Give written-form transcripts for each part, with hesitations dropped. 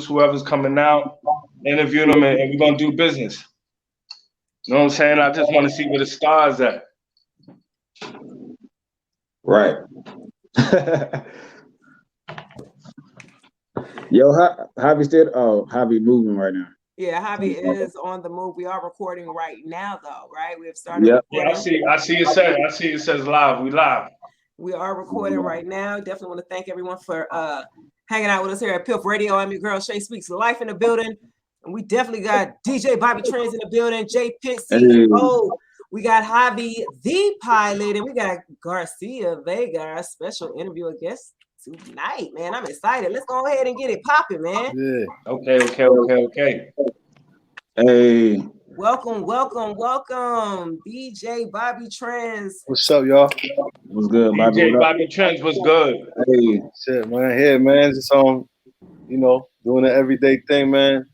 whoever's coming out, interview them, and we're gonna do business. You know what I'm saying? I just want to see where the stars at. Right. Yo, Javi still. Oh, Javi moving right now. Yeah, Javi is on the move. We are recording right now, though, right? We have started. Yep. Yeah, I see it says live. We live. We are recording right now. Definitely want to thank everyone for hanging out with us here at Piff Radio. I'm your girl, Shay Speaks Life in the building. And we definitely got DJ Bobby Trans in the building, J Pitt CEO. We got Javi, the pilot, and we got Garcia Vega, our special interviewer guest tonight, man. I'm excited. Let's go ahead and get it popping, man. Yeah. Okay. Hey. Welcome, DJ Bobby Trans. What's up, y'all? What's good, Bobby? DJ Bobby Trans, what's good? Hey, shit, man. Here, man. Just doing the everyday thing, man.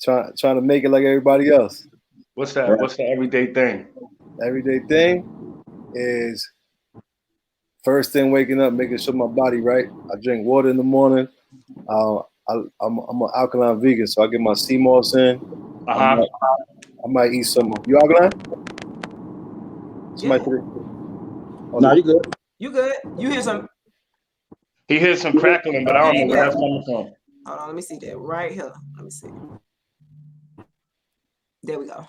Trying to make it like everybody else. What's that? Right. What's the everyday thing? Everyday thing is first thing waking up, making sure my body right. I drink water in the morning. I'm an alkaline vegan, so I get my sea moss in. I might eat some. You alkaline? Yeah. No, you good. You good? You hear some? He hears some crackling, but I don't know where that's coming from. Hold on, let me see that right here. Let me see. There we go.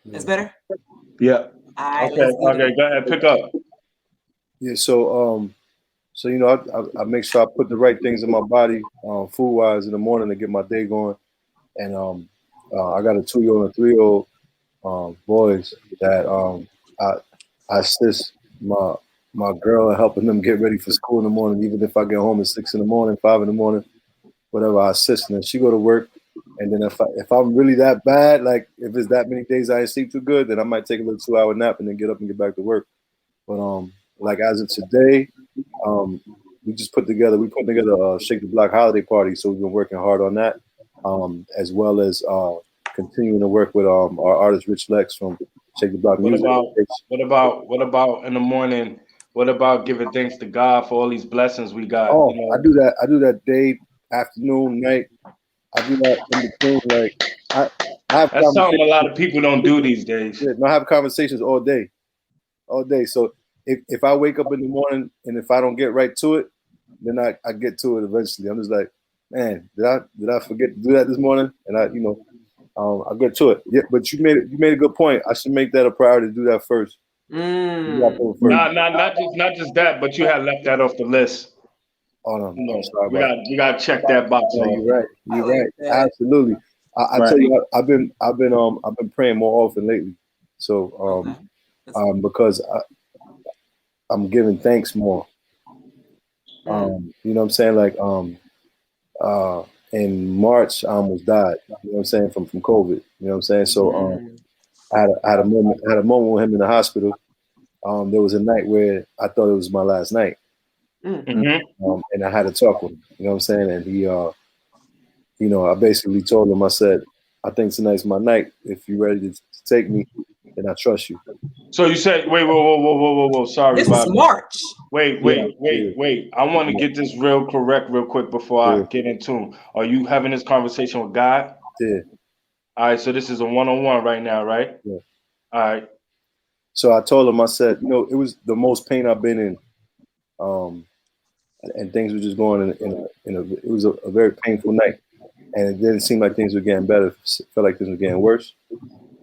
That's better? Yeah. All right, okay, go ahead, pick up. Yeah, so I make sure I put the right things in my body, food-wise in the morning to get my day going. And I got a 2-year-old and a 3-year-old boys that I assist my girl in helping them get ready for school in the morning, even if I get home at 6 in the morning, 5 in the morning, whatever, I assist. And then she go to work. And then if I'm really that bad, like if it's that many days I ain't sleep too good, then I might take a little 2-hour nap and then get up and get back to work. But like as of today, we put together a Shake the Block holiday party, so we've been working hard on that, as well as continuing to work with our artist Rich Lex from Shake the Block Music. What about in the morning? What about giving thanks to God for all these blessings we got? Oh, I do that day, afternoon, night. I do that in between. Like I have that's something a lot of people don't do these days. Yeah, I have conversations all day. So if I wake up in the morning and if I don't get right to it, then I get to it eventually. I'm just like, man, did I forget to do that this morning? And I get to it. Yeah, but you made a good point. I should make that a priority to do that first. Not just that, but you had left that off the list. Oh no, we got to check that box. No, you're right. Absolutely. I tell you what, I've been praying more often lately. So because I'm giving thanks more. You know what I'm saying? Like in March I almost died. You know what I'm saying, from COVID. You know what I'm saying? So I had a moment with him in the hospital. There was a night where I thought it was my last night. Mm-hmm. And I had to talk with him, you know what I'm saying? And he, I basically told him, I said, I think tonight's my night. If you're ready to take me, then I trust you. So you said, wait, whoa. Sorry, this was March. Wait. I want to get this real quick before I get into. Are you having this conversation with God? Yeah. All right, so this is a one-on-one right now, right? Yeah. All right. So I told him, I said, it was the most pain I've been in. And things were just going it was a very painful night, and it didn't seem like things were getting better. It felt like things were getting worse,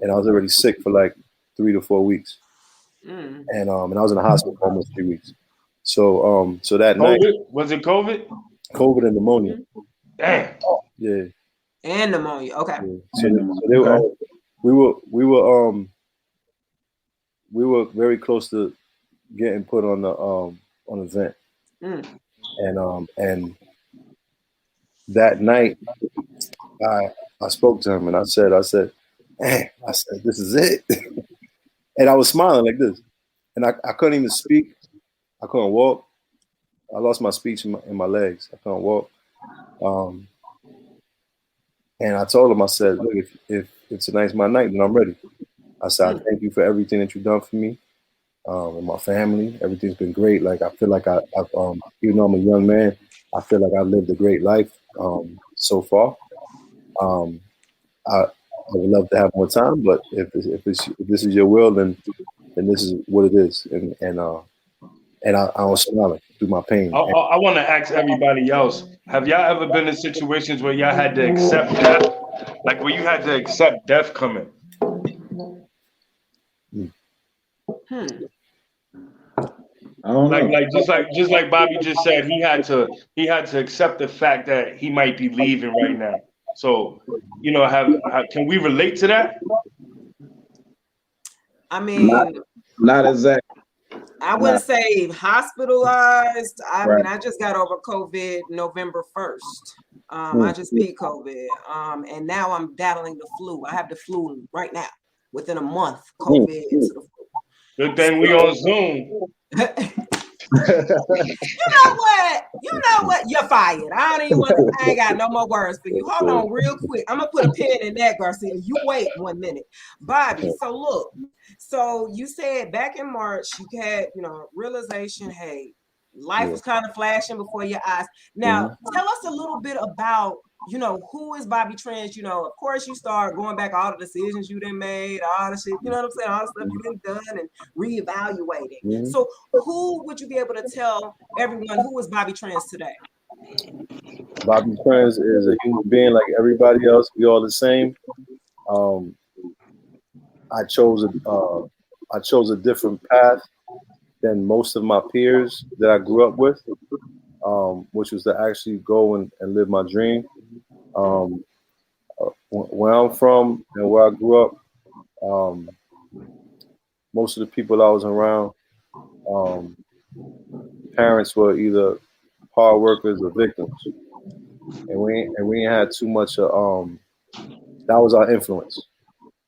and I was already sick for like 3 to 4 weeks, and I was in the hospital for almost 3 weeks. So that COVID? night, Was it COVID? COVID and pneumonia. Damn. Yeah. And pneumonia. Okay. Yeah. So we were very close to getting put on the vent. And that night I spoke to him and I said, man, this is it. And I was smiling like this. And I couldn't even speak. I couldn't walk. I lost my speech in my legs. I couldn't walk. And I told him, I said, look, if tonight's my night, then I'm ready. I said, I thank you for everything that you've done for me. And my family, everything's been great. Like I feel like I've even though I'm a young man, I feel like I've lived a great life so far. I would love to have more time, but if this is your will, then this is what it is, and I'm smiling through my pain. I want to ask everybody else: have y'all ever been in situations where y'all had to accept death, like where you had to accept death coming? I don't know. Like just like Bobby just said, he had to accept the fact that he might be leaving right now. So, you know, can we relate to that? I mean, not exactly. I wouldn't say hospitalized. I Right. mean, I just got over COVID November 1st. I just beat COVID. And now I'm battling the flu. I have the flu right now. Within a month, COVID into the flu. Good thing we on Zoom. You know what? You're fired. I ain't got no more words for you. Hold on real quick. I'm gonna put a pin in that, Garcia. You wait 1 minute. Bobby, so look. So you said back in March you had, realization, hey, life was kind of flashing before your eyes. Now, tell us a little bit about, who is Bobby Trends? Of course you start going back all the decisions you done made, all the shit, you know what I'm saying? All the stuff you done and reevaluating. So who would you be able to tell everyone who is Bobby Trends today? Bobby Trends is a human being like everybody else. We all the same. I chose a different path than most of my peers that I grew up with, which was to actually go and live my dream. Where I'm from and where I grew up, most of the people I was around, parents were either hard workers or victims, and we ain't had too much. That was our influence.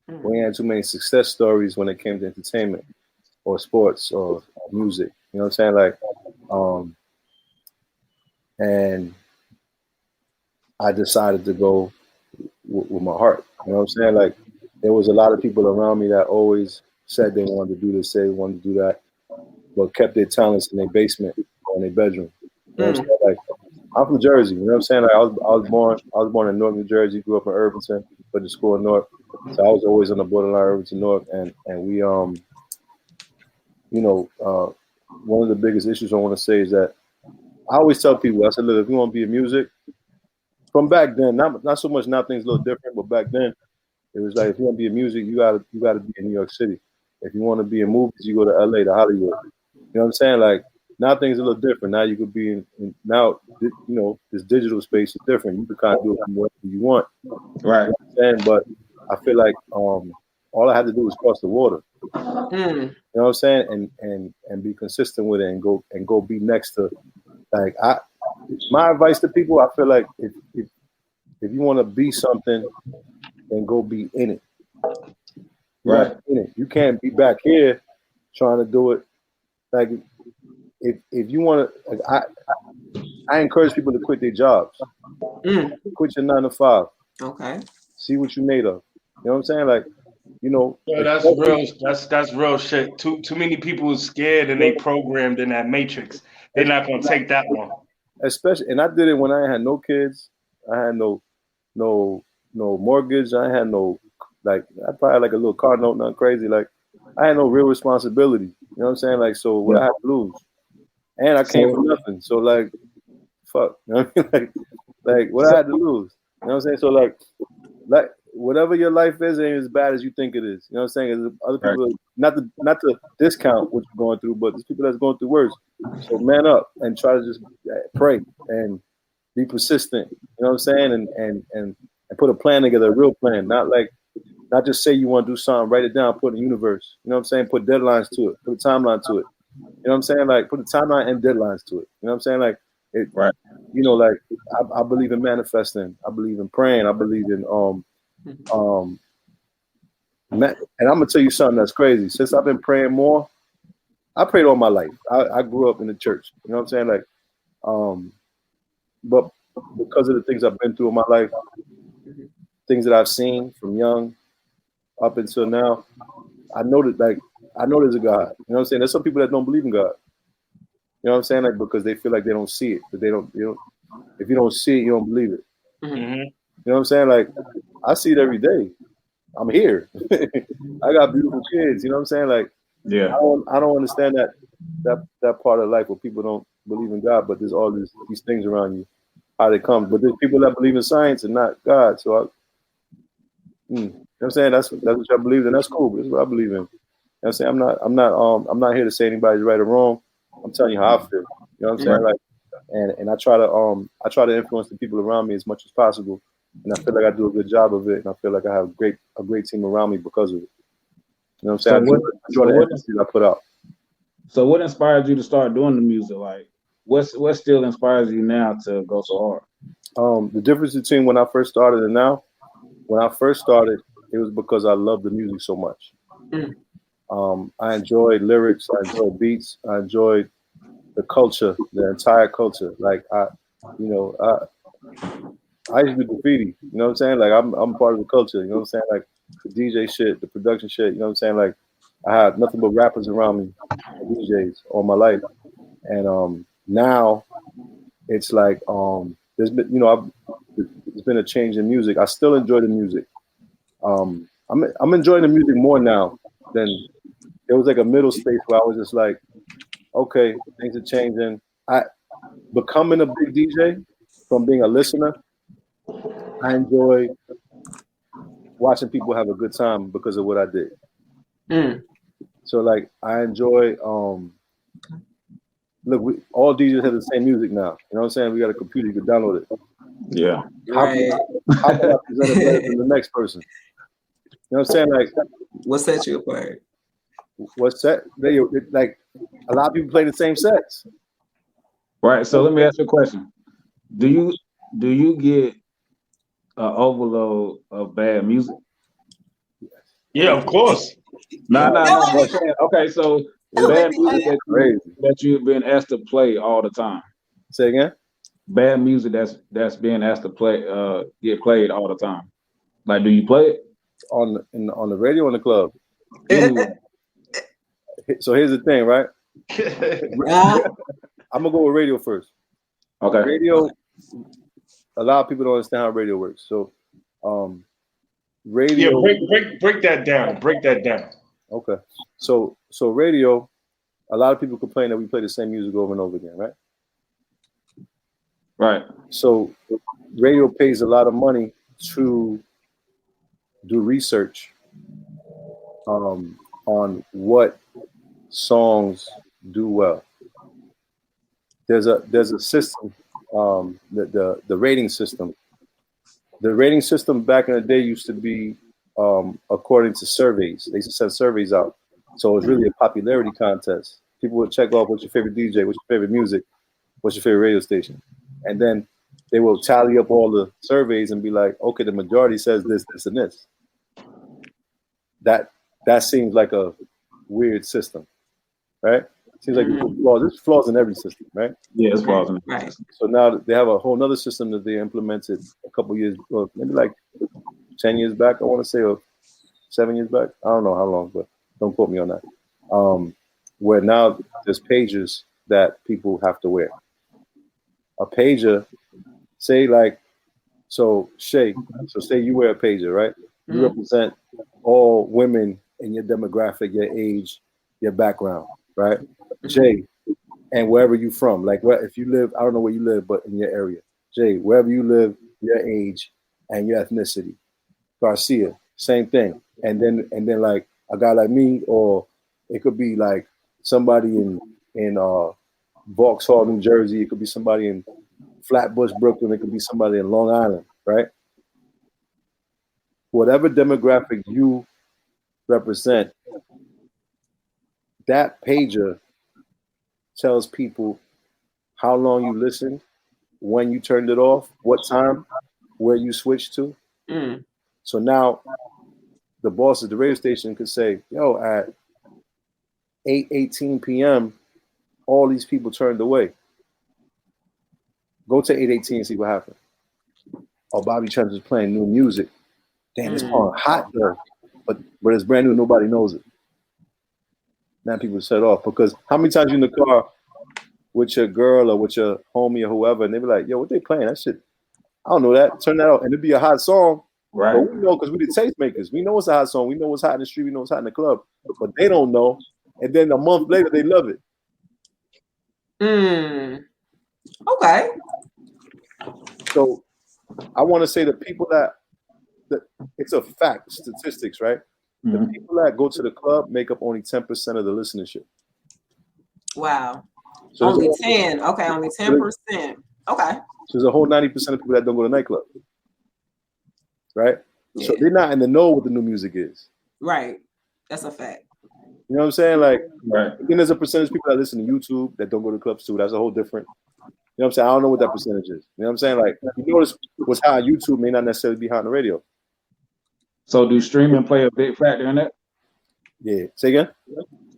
We ain't had too many success stories when it came to entertainment or sports or music. You know what I'm saying? Like, and I decided to go with my heart. You know what I'm saying? Like, there was a lot of people around me that always said they wanted to do this, said they wanted to do that, but kept their talents in their basement or in their bedroom. You know what I'm saying? Like, I'm from Jersey. You know what I'm saying? Like, I was born in North New Jersey, grew up in Irvington, went to school in North. So I was always on the borderline Irvington North, and we one of the biggest issues I want to say is that I always tell people, I said, look, if you want to be in music, from back then, not so much now, things a little different, but back then it was like, if you want to be in music, you gotta be in New York City. If you want to be in movies, you go to LA, to Hollywood. You know what I'm saying? Like, now things are a little different. Now you could be in now, this digital space is different. You can kind of do it from wherever you want. Right. You know what I'm saying? But I feel like all I had to do was cross the water. You know what I'm saying? And be consistent with it and go be next to, like, my advice to people, I feel like if you want to be something, then go be in it. Right. In it. You can't be back here trying to do it. Like, if you want to, like, I encourage people to quit their jobs. Quit your 9 to 5. Okay. See what you made of. You know what I'm saying? Like, Yeah, that's real. That's real shit. Too many people are scared and they programmed in that matrix. They're not gonna take that one. Especially, and I did it when I had no kids. I had no mortgage. I had no, like, I probably had like a little car note, nothing crazy. Like, I had no real responsibility. You know what I'm saying? Like, so what I had to lose, and I came from nothing. So, like, fuck. You know what I mean? like what I had to lose. You know what I'm saying? So, like whatever your life is ain't as bad as you think it is. You know what I'm saying? Other people, not to discount what you're going through, but there's people that's going through worse. So man up and try to just pray and be persistent. You know what I'm saying? And put a plan together, a real plan. Not just say you want to do something, write it down, put it in the universe. You know what I'm saying? Put deadlines to it, put a timeline to it. You know what I'm saying? Like, put a timeline and deadlines to it. You know what I'm saying? Like, like, I believe in manifesting. I believe in praying. I believe in and I'm gonna tell you something that's crazy. Since I've been praying more, I prayed all my life. I grew up in the church. You know what I'm saying? Like, but because of the things I've been through in my life, things that I've seen from young up until now, I know there's a God. You know what I'm saying? There's some people that don't believe in God. You know what I'm saying? Like, because they feel like they don't see it, but they don't. If you don't see it, you don't believe it. You know know what I'm saying? Like, I see it every day. I'm here. I got beautiful kids. You know what I'm saying? Like, Yeah. I don't understand that part of life where people don't believe in God, but there's all these things around you, how they come. But there's people that believe in science and not God. So you know what I'm saying? That's what I believe in. That's cool. But that's what I believe in. You know what I'm saying? I'm not here to say anybody's right or wrong. I'm telling you how I feel. You know what I'm saying? Like, and I try to influence the people around me as much as possible. And I feel like I do a good job of it. And I feel like I have a great team around me because of it. You know what I'm saying? I enjoy the emphasis I put out. So what inspired you to start doing the music? Like, what still inspires you now to go so hard? The difference between when I first started and now, when I first started, it was because I loved the music so much. I enjoyed lyrics, I enjoyed beats, I enjoyed the culture, the entire culture. Like I used to do graffiti, you know what I'm saying? Like I'm part of the culture, you know what I'm saying? Like the DJ shit, the production shit, you know what I'm saying? Like I had nothing but rappers around me, DJs all my life. And now it's like there's been, there's been a change in music. I still enjoy the music. I'm enjoying the music more now than there was like a middle space where I was just like, okay, things are changing. Becoming a big DJ from being a listener, I enjoy watching people have a good time because of what I did. So like I enjoy look, all DJs have the same music now. You know what I'm saying? We got a computer, you can download it. Yeah. How can I present it better than the next person? You know what I'm saying? Like, what set you apart? What set? Like a lot of people play the same sets. Right. So let me ask you a question. Do you get an overload of bad music? Yeah, of course. No. Okay, so bad music that you've been asked to play all the time. Say again? Bad music that's being asked to play get played all the time. Like, do you play it on the radio or in the club? So here's the thing, right? I'm gonna go with radio first. Okay. Radio. A lot of people don't understand how radio works. So, radio. Yeah, break that down. Break that down. Okay. So radio. A lot of people complain that we play the same music over and over again, right? Right. So, radio pays a lot of money to do research on what songs do well. There's a system, the rating system. The rating system back in the day used to be according to surveys. They used to send surveys out, so it was really a popularity contest. People would check off what's your favorite DJ, what's your favorite music, what's your favorite radio station, and then they will tally up all the surveys and be like, okay, the majority says this, this, and this. That seems like a weird system, right? Seems like there's flaws in every system, right? Yeah, it's flaws in every system. So now they have a whole other system that they implemented a couple years, well, maybe like 10 years back, I want to say, or 7 years back. I don't know how long, but don't quote me on that. Where now there's pages that people have to wear. A pager, say like, so Shay, so say you wear a pager, right? You represent all women in your demographic, your age, your background, right? Jay, and wherever you from, like if you live, I don't know where you live, but in your area. Jay, wherever you live, your age and your ethnicity. Garcia, same thing. And then like a guy like me, or it could be like somebody in Vauxhall, New Jersey. It could be somebody in Flatbush, Brooklyn. It could be somebody in Long Island, right? Whatever demographic you represent, that pager tells people how long you listened, when you turned it off, what time, where you switched to. So now the boss at the radio station could say, yo, at 8:18 p.m., all these people turned away. Go to 8:18 and see what happened. Oh, Bobby Trent is playing new music. Damn, it's on hot though, but it's brand new. Nobody knows it. Now people set off, because how many times you in the car with your girl or with your homie or whoever, and they be like, "Yo, what they playing? That shit, don't know that. Turn that out, and it'd be a hot song. Right. But we know because we the taste makers. We know it's a hot song. We know what's hot in the street. We know what's hot in the club. But they don't know. And then a month later, they love it. Okay. So I want to say the people that it's a fact, statistics, right? The people that go to the club make up only 10% of the listenership. Wow. So only 10. Okay, only 10%. Okay. So there's a whole 90% of people that don't go to nightclub. Right? Yeah. So they're not in the know what the new music is. Right. That's a fact. You know what I'm saying? Like, right. Then there's a percentage of people that listen to YouTube that don't go to clubs too. That's a whole different. You know what I'm saying? I don't know what that percentage is. You know what I'm saying? Like, you notice what's hot on YouTube may not necessarily be hot on the radio. So do streaming play a big factor in that? Yeah. Say again?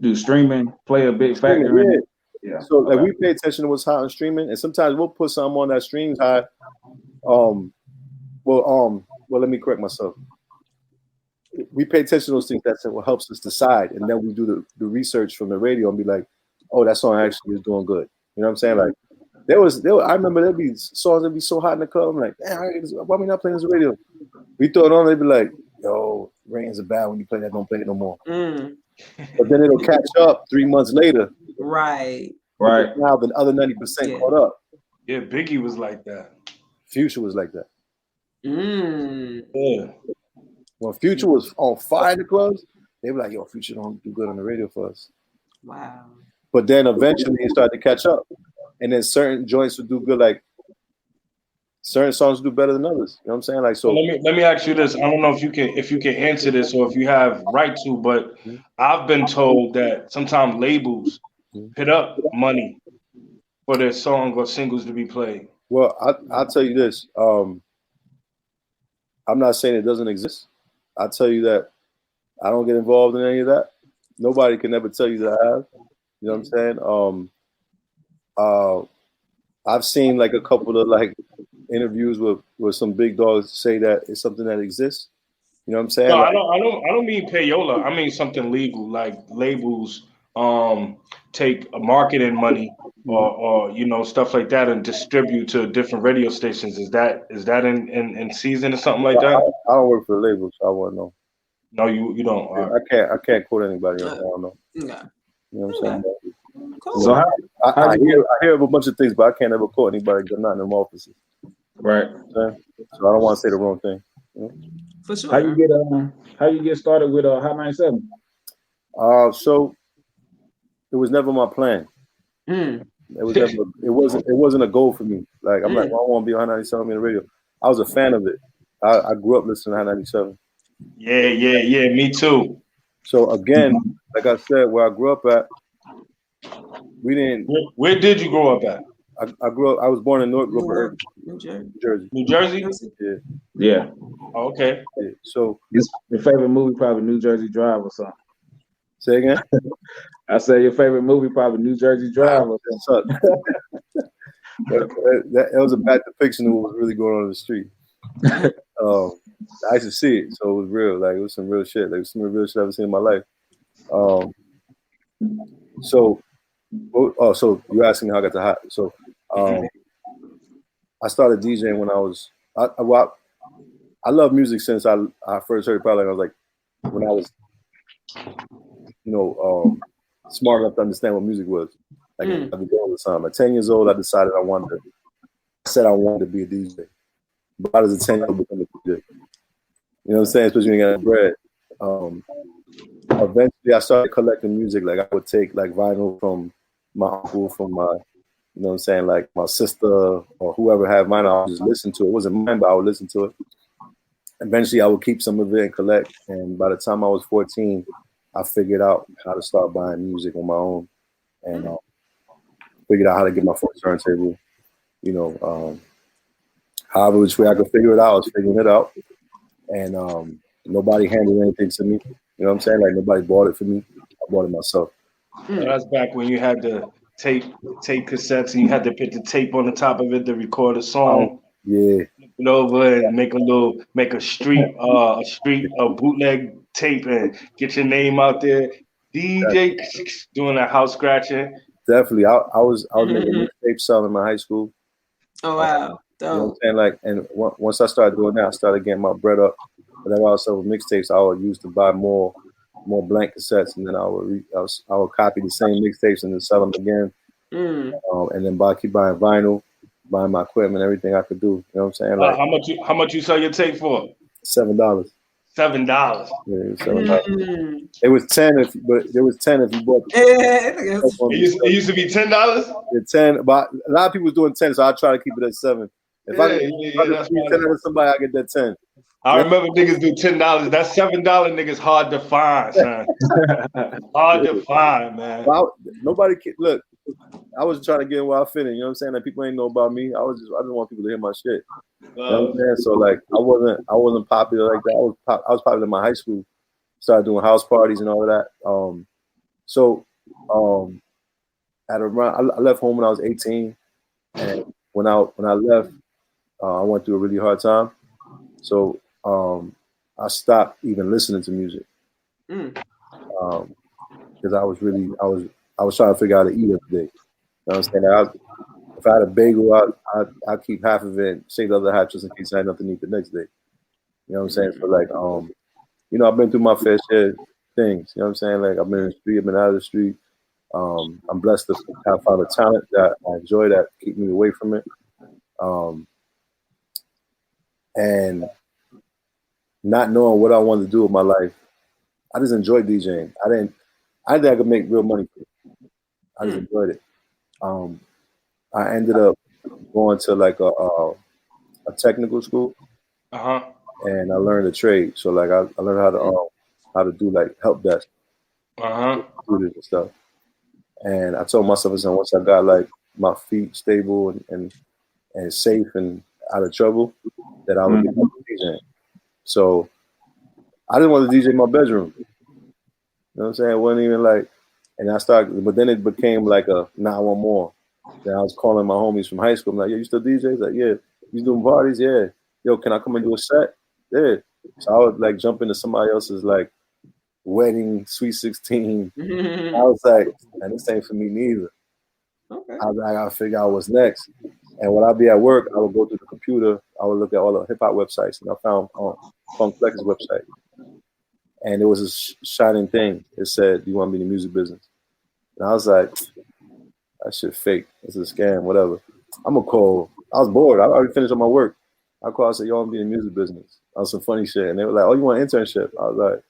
Do streaming play a big factor in it? Yeah. So like we pay attention to what's hot on streaming, and sometimes we'll put something on that streams high. Well, let me correct myself. We pay attention to those things. That's what helps us decide, and then we do the research from the radio and be like, "Oh, that song actually is doing good." You know what I'm saying? Like, there was. I remember there'd be songs that'd be so hot in the club. I'm like, why are we not playing this on the radio? We throw it on, they'd be like, "Yo, ratings are bad when you play that. Don't play it no more." But then it'll catch up 3 months later. Right. Now the other 90% caught up. Yeah, Biggie was like that. Future was like that. Yeah. When Future was on fire in the clubs, they were like, "Yo, Future don't do good on the radio for us." Wow. But then eventually it started to catch up, and then certain joints would do good. Like certain songs do better than others. You know what I'm saying? Like, so let me ask you this. I don't know if you can answer this or if you have right to, but I've been told that sometimes labels hit up money for their song or singles to be played. Well, I'll tell you this. I'm not saying it doesn't exist. I'll tell you that I don't get involved in any of that. Nobody can ever tell you that I have. You know what I'm saying? I've seen like a couple of like interviews with some big dogs say that it's something that exists. You know what I'm saying? No, like, I don't mean payola. I mean something legal, like labels take a marketing money or you know, stuff like that and distribute to different radio stations. Is that in season or something like that? I don't work for the labels, so I wouldn't know. No, you don't. I can't quote anybody else. I don't know. Yeah. You know what I'm saying? Cool. So I hear of a bunch of things, but I can't ever quote anybody because I'm not in them offices. Right. So I don't want to say the wrong thing. You know? For sure. How you get started with Hot 97? So it was never my plan. It wasn't a goal for me. Like I'm like, well, I want to be on Hot 97 in the radio. I was a fan of it. I grew up listening to Hot 97. Yeah. Me too. So again, like I said, where I grew up at, we didn't. Where did you grow up at? I grew up. I was born in New Jersey. New Jersey? Yeah. Oh, okay. Yeah. So your favorite movie probably New Jersey Drive or something. Say again. I said your favorite movie probably New Jersey Drive or something. that was a bad depiction of what was really going on in the street. I used to see it, so it was real. Like it was some real shit. Like some real shit I've ever seen in my life. So you're asking me how I got to Hot. So I started DJing when I was. I love music since I first heard it. Probably I was like when I was, smart enough to understand what music was. Like I've been doing all the time. At 10 years old, I decided I wanted to be a DJ. But how does a 10-year-old become a DJ? You know what I'm saying? Especially when you got bread. Eventually, I started collecting music. Like I would take like vinyl from my uncle, from my, you know what I'm saying, like my sister or whoever had mine. I would just listen to it. It wasn't mine, but I would listen to it. Eventually, I would keep some of it and collect. And by the time I was 14, I figured out how to start buying music on my own, and figured out how to get my first turntable. However which way I could figure it out, I was figuring it out. And nobody handed anything to me. You know what I'm saying? Like nobody bought it for me. I bought it myself. That's back when you had to tape cassettes and you had to put the tape on the top of it to record a song. Yeah. Flip it over and make a street bootleg tape and get your name out there. DJ doing that house scratching. Definitely. I was making tapes selling in my high school. Oh wow. You know what I'm saying? Like, and once I started doing that, I started getting my bread up. But then also with mixtapes, I would use to buy more blank cassettes, and then I would copy the same mixtapes and then sell them again. And then keep buying vinyl, buying my equipment, everything I could do. You know what I'm saying? Like, how much you sell your tape for? $7. $7. Yeah, it was $7. It was 10 if you bought it used to be $10? Yeah, 10, but a lot of people was doing 10, so I try to keep it at 7. If I can 10 to somebody, I get that 10. I remember niggas do $10. That $7 niggas hard to find, son. Hard to find, man. Well, nobody look. I was trying to get in where I fit in. You know what I'm saying? Like, people ain't know about me. I just want people to hear my shit. You know what I'm saying? So like, I wasn't popular like that. I was popular in my high school. Started doing house parties and all of that. I left home when I was 18, and when I left, I went through a really hard time. So I stopped even listening to music because I was trying to figure out how to eat every day. You know what I'm saying? If I had a bagel, I'd keep half of it and save the other half just in case I had nothing to eat the next day. You know what I'm saying? So like, I've been through my fair share of things. You know what I'm saying? Like, I've been in the street, I've been out of the street. I'm blessed to have found a talent that I enjoy that keep me away from it. And not knowing what I wanted to do with my life, I just enjoyed DJing. I didn't think I could make real money for it. I just enjoyed it. I ended up going to like a technical school, and I learned a trade. So like, I learned how to do like help desk, computers and stuff. And I told myself, once I got like my feet stable and safe and out of trouble, that I would get DJing. So I didn't want to DJ in my bedroom. You know what I'm saying? It wasn't even like, and I started, but then it became like I want more. Then I was calling my homies from high school. I'm like, yo, you still DJ? He's like, yeah. You doing parties? Yeah. Yo, can I come and do a set? Yeah. So I would like jump into somebody else's like wedding, sweet 16. I was like, man, this ain't for me neither. Okay. I gotta figure out what's next. And when I'd be at work, I would go to the computer. I would look at all the hip hop websites, and I found Funk Flex's website. And it was a shining thing. It said, "Do you want to be in the music business?" And I was like, "That shit fake. It's a scam. Whatever." I'm gonna call. I was bored. I already finished all my work. I called. I said, "Yo, I'm be in the music business." On some funny shit, and they were like, "Oh, you want an internship?" I was like,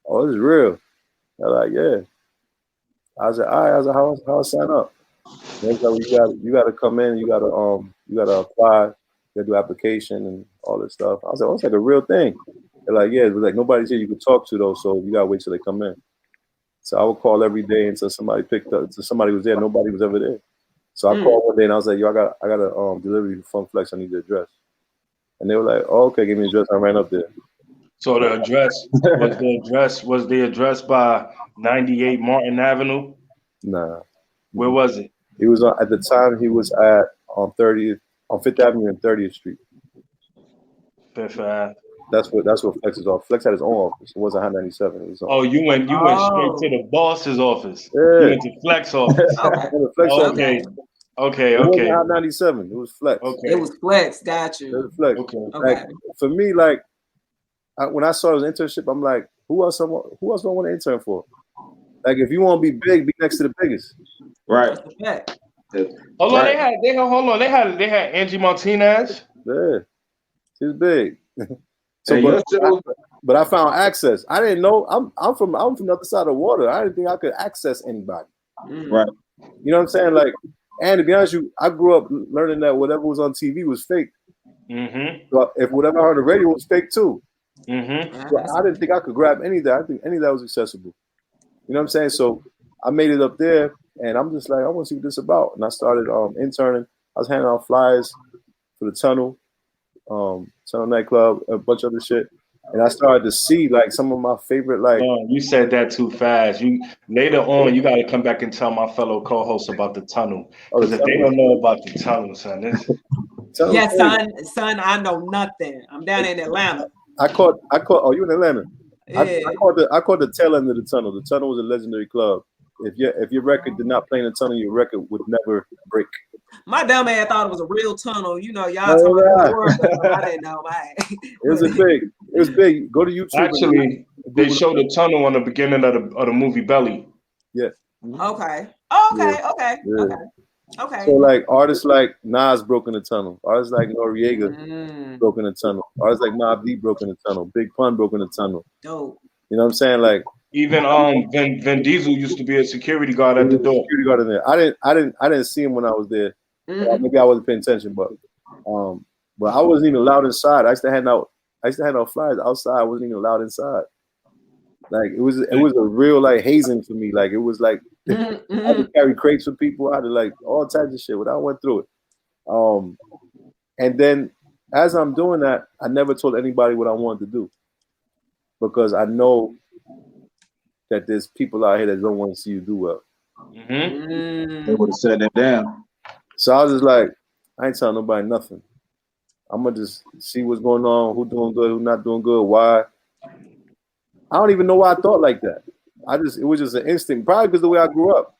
"Oh, this is real." They're like, "Yeah." I was like, "All right." I was like, "How I sign up?" And they like, "You gotta come in. You gotta apply. You gotta do application and all this stuff." I was like, "Oh, it's like a real thing." They're like, "Yeah," it was like nobody's here you could talk to though, so you gotta wait till they come in. So I would call every day until somebody picked up. Until somebody was there, nobody was ever there. So I called one day and I was like, "Yo, I got a delivery for Funk Flex. I need the address." And they were like, "Oh, okay, give me the address." I ran up there. So the address was the address by 98 Martin Avenue? Nah. Where was it? He was at the time. He was at on 5th Avenue and 30th Street. Fifth Ave. That's what Flex is off. Flex had his own office. It wasn't Hot 97. It was you went straight to the boss's office. Yeah. You went to Flex office. Okay. Okay. It wasn't Hot 97. It was Flex. Okay. It was Flex. Got you. It was Flex. Okay. Like, for me, like when I saw his internship, I'm like, who else do I want to intern for? Like, if you want to be big, be next to the biggest. Right. Hold on, they had Angie Martinez. Yeah, she's big. But I found access. I didn't know. I'm from the other side of the water. I didn't think I could access anybody. Right. You know what I'm saying? Like, and to be honest with you, I grew up learning that whatever was on TV was fake. So if whatever I heard on the radio was fake too. So I didn't think I could grab any of that. I think any of that was accessible. You know what I'm saying? So I made it up there, and I'm just like, I want to see what this is about. And I started interning. I was handing out flyers for the Tunnel nightclub, a bunch of other shit. And I started to see like some of my favorite like. You said that too fast. Later on, you got to come back and tell my fellow co-hosts about the Tunnel. Because if they don't know about the Tunnel, son, yes, son, I know nothing. I'm down in Atlanta. I caught. Oh, you in Atlanta? Yeah. I caught the tail end of the Tunnel. The Tunnel was a legendary club. If your record did not play in the Tunnel, your record would never break. My dumb ass thought it was a real tunnel. You know, y'all No, talking about nah. the world tunnel. I didn't know. It was a big. It was big. Go to YouTube. Actually, they showed a tunnel on the beginning of the movie Belly. Yeah. Okay. Okay. Yeah. Okay. Yeah. Okay. Okay. So like artists like Nas broke in the tunnel. Artists like Noriega broke in the tunnel. Artists like Mobb Deep broke in the tunnel. Big Pun broke in the tunnel. Dope. You know what I'm saying? Like Even Vin Diesel used to be a security guard at the door. Security guard in there. I didn't see him when I was there. Maybe I wasn't paying attention, but I wasn't even allowed inside. I used to hand out flyers outside. I wasn't even allowed inside. Like it was a real like hazing for me. Like it was like I had to carry crates for people. I had to like all types of shit. But I went through it. And then as I'm doing that, I never told anybody what I wanted to do because I know that there's people out here that don't want to see you do well. They would have shut them down. So I was just like, I ain't telling nobody nothing. I'm gonna just see what's going on, who doing good, who not doing good, why. I don't even know why I thought like that. It was just an instinct, probably because the way I grew up.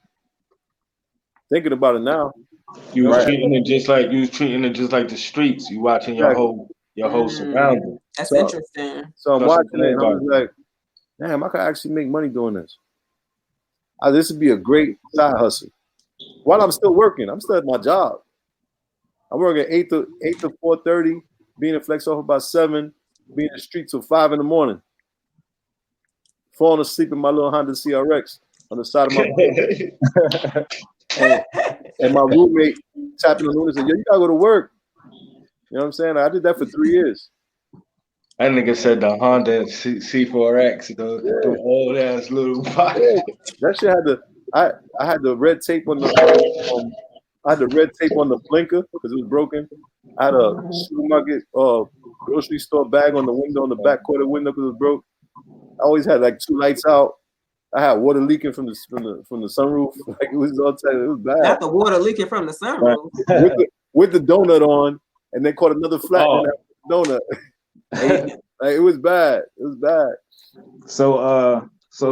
Thinking about it now. You was treating it just like the streets. You watching your whole surrounding. That's interesting. So I'm watching it and I was like, damn, I could actually make money doing this. This would be a great side hustle. While I'm still working, I'm still at my job. I'm working 8 to 4:30, being in Flex off about 7, being in the street till 5 in the morning. Falling asleep in my little Honda CRX on the side of my bed. and my roommate tapping the moon and said, yo, you gotta go to work. You know what I'm saying? I did that for 3 years. That nigga said the Honda C4X, the old ass little body. That shit had I had the red tape on the blinker because it was broken. I had a supermarket grocery store bag on the window, on the back quarter window because it was broke. I always had like 2 lights out. I had water leaking from the sunroof. Like it was all tight. It was bad. Not the water leaking from the sunroof. with the donut on, and then caught another flat donut. It was bad. It was bad. So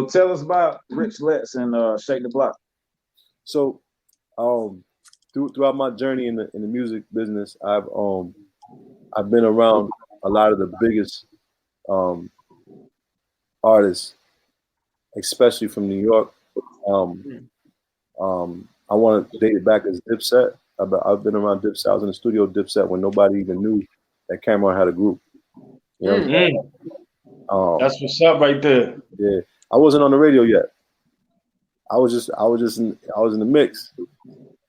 tell us about Rich Letts and Shake the Block. So, throughout my journey in the music business, I've been around a lot of the biggest artists, especially from New York. I want to date it back as Dipset. I've been around Dipset. I was in the studio with Dipset when nobody even knew that Cameron had a group. You know what I'm saying? That's what's up right there. Yeah, I wasn't on the radio yet. I was in the mix,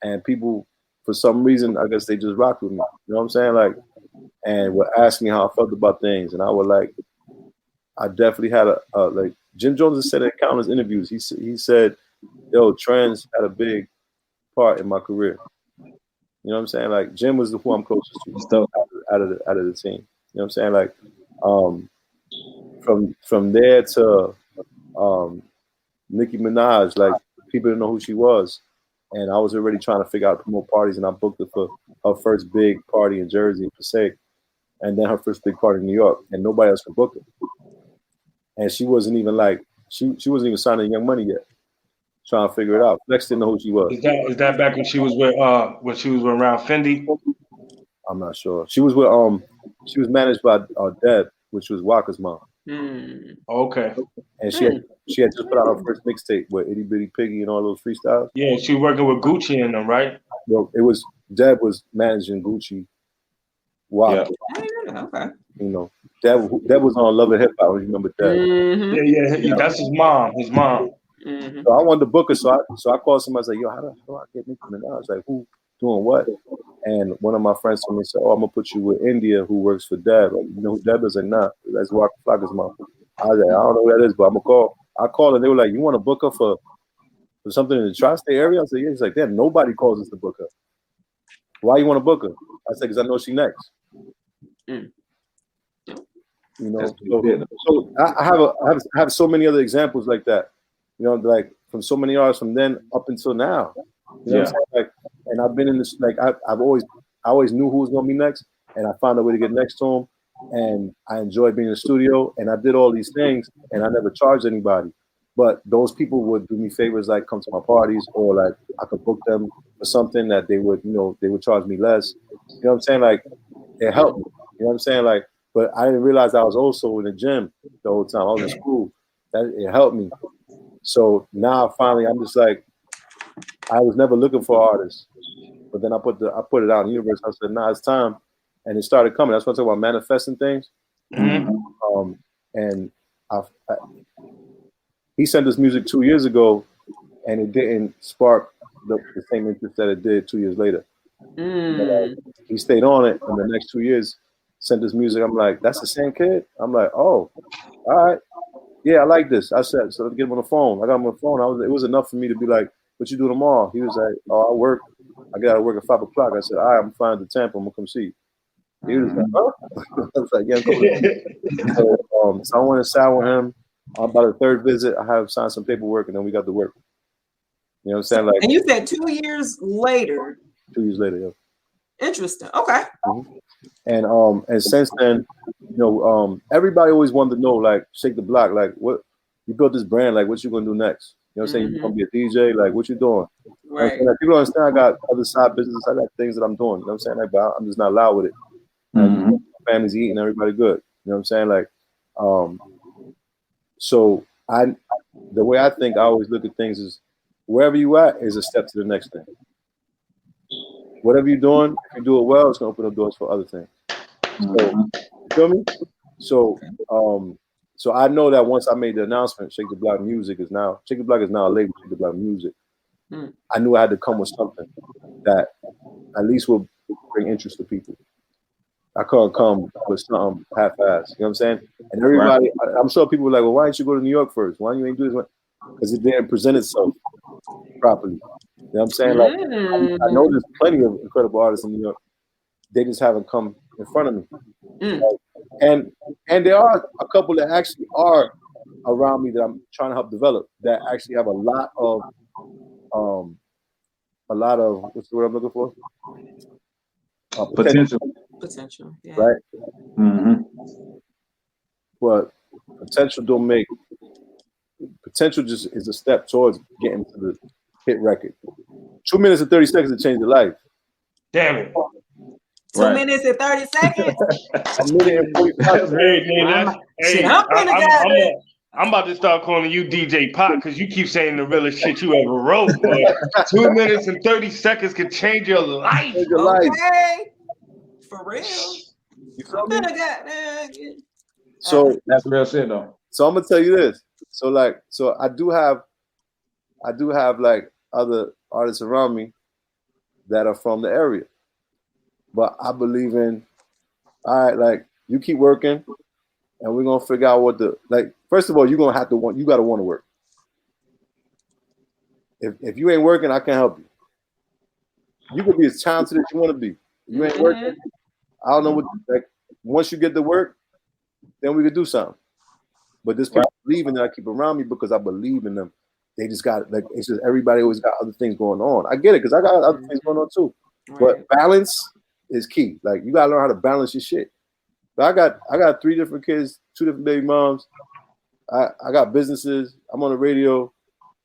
and people, for some reason, I guess they just rocked with me. You know what I'm saying? Like, and were asking how I felt about things, and I would like, I definitely had like Jim Jones has said in countless interviews. He said, "Yo, Trends had a big part in my career." You know what I'm saying? Like Jim was who I'm closest to out of the team. You know what I'm saying? Like, from there to Nicki Minaj, like people didn't know who she was, and I was already trying to figure out promote parties, and I booked her for her first big party in Jersey, Passaic, and then her first big party in New York, and nobody else could book her. And she wasn't even like she wasn't even signing Young Money yet. Trying to figure it out. Flex didn't know who she was. Is that back when she was with around Fendi? I'm not sure. She was with she was managed by Deb, which was Walker's mom. Okay. And she had just put out her first mixtape with Itty Bitty Piggy and all those freestyles. Yeah, she was working with Gucci in them, right? Well, it was Deb was managing Gucci. Walker. Yeah. Okay. You know, Deb was on Love and Hip Hop. Remember Deb? Yeah. That's his mom. So I wanted to book her. So I called somebody. I was like, yo, how do I get Nicki Minaj? I was like, who doing what? And one of my friends told me, said, oh, I'm gonna put you with India, who works for Deb. Like, you know who Deb is? Like, nah, that's Walker Flocker's mom. I was like, I don't know who that is, but I'm gonna call. I called and they were like, you want to book her for something in the tri-state area? I said, yeah. He's like, damn, nobody calls us to book her. Why you want to book her? I said, because I know she next. You know, so I have so many other examples like that. You know, like from so many artists from then up until now. You know what I'm saying? Like, and I've been in this, like I always knew who was gonna be next, and I found a way to get next to him, and I enjoyed being in the studio, and I did all these things, and I never charged anybody. but those people would do me favors, like come to my parties, or like I could book them for something that they would, they would charge me less. You know what I'm saying? Like it helped me. You know what I'm saying? Like, but I didn't realize I was also in the gym the whole time. I was in school. That it helped me. So now finally, I'm just like, I was never looking for artists, but then I put it out in the universe. I said, nah, it's time, and it started coming. That's what I talk about, manifesting things. Mm-hmm. And he sent us music 2 years ago, and it didn't spark the same interest that it did 2 years later. But, he stayed on it, and the next 2 years sent us music. I'm like, that's the same kid? I'm like, oh, all right. Yeah, I like this. I said, so let's get him on the phone. I got him on the phone. It was enough for me to be like, what you do tomorrow? He was like, oh, I work. I got to work at 5 o'clock. I said, all right, I'm flying to Tampa. I'm going to come see you. He was like, huh? I was like, yeah, I'm coming. So I went inside with him. About the third visit, I have signed some paperwork, and then we got to work. You know what I'm saying? Like, and you said 2 years later. 2 years later, yeah. Interesting. Okay. And since then, everybody always wanted to know, like, Shake the Block, like, what you built this brand, like, what you gonna do next? You know what I'm saying? You're gonna be a DJ, like, what you doing? Right. Like, people don't understand. I got other side business. I got things that I'm doing. You know what I'm saying? Like, but I'm just not loud with it. My family's eating, everybody good. You know what I'm saying? Like, so the way I think, I always look at things is wherever you at is a step to the next thing. Whatever you're doing, if you do it well, it's gonna open up doors for other things. So, you feel me? So, so I know that once I made the announcement, Shake the Block Music is now a label, Shake the Block Music. I knew I had to come with something that at least will bring interest to people. I couldn't come with something half-assed. You know what I'm saying? And everybody, I'm sure people were like, well, why didn't you go to New York first? Why you ain't do this? Because it didn't present itself properly. You know what I'm saying? Like, I know there's plenty of incredible artists in New York. They just haven't come in front of me. Like, and there are a couple that actually are around me that I'm trying to help develop that actually have a lot of what's the word I'm looking for? Potential, yeah. Right? But potential just is a step towards getting to the hit record. 2 minutes and 30 seconds to change your life. Damn it. 2 minutes and 30 seconds. A minute and 45 seconds. I'm about to start calling you DJ Pop because you keep saying the realest shit you ever wrote. But 2 minutes and 30 seconds could change your life. Okay. For real. You feel me? So that's real shit though. So I'm gonna tell you this. So I do have like other artists around me that are from the area. But I believe in, all right, like you keep working and we're gonna figure out first of all, you gotta want to work. If you ain't working, I can't help you. You can be as talented as you want to be. If you ain't working, I don't know once you get to work, then we could do something. But this people believing that I keep around me because I believe in them. They just got it's just everybody always got other things going on. I get it because I got other things going on too. But balance is key. Like you gotta learn how to balance your shit. So I got 3 different kids, 2 different baby moms. I got businesses. I'm on the radio. You know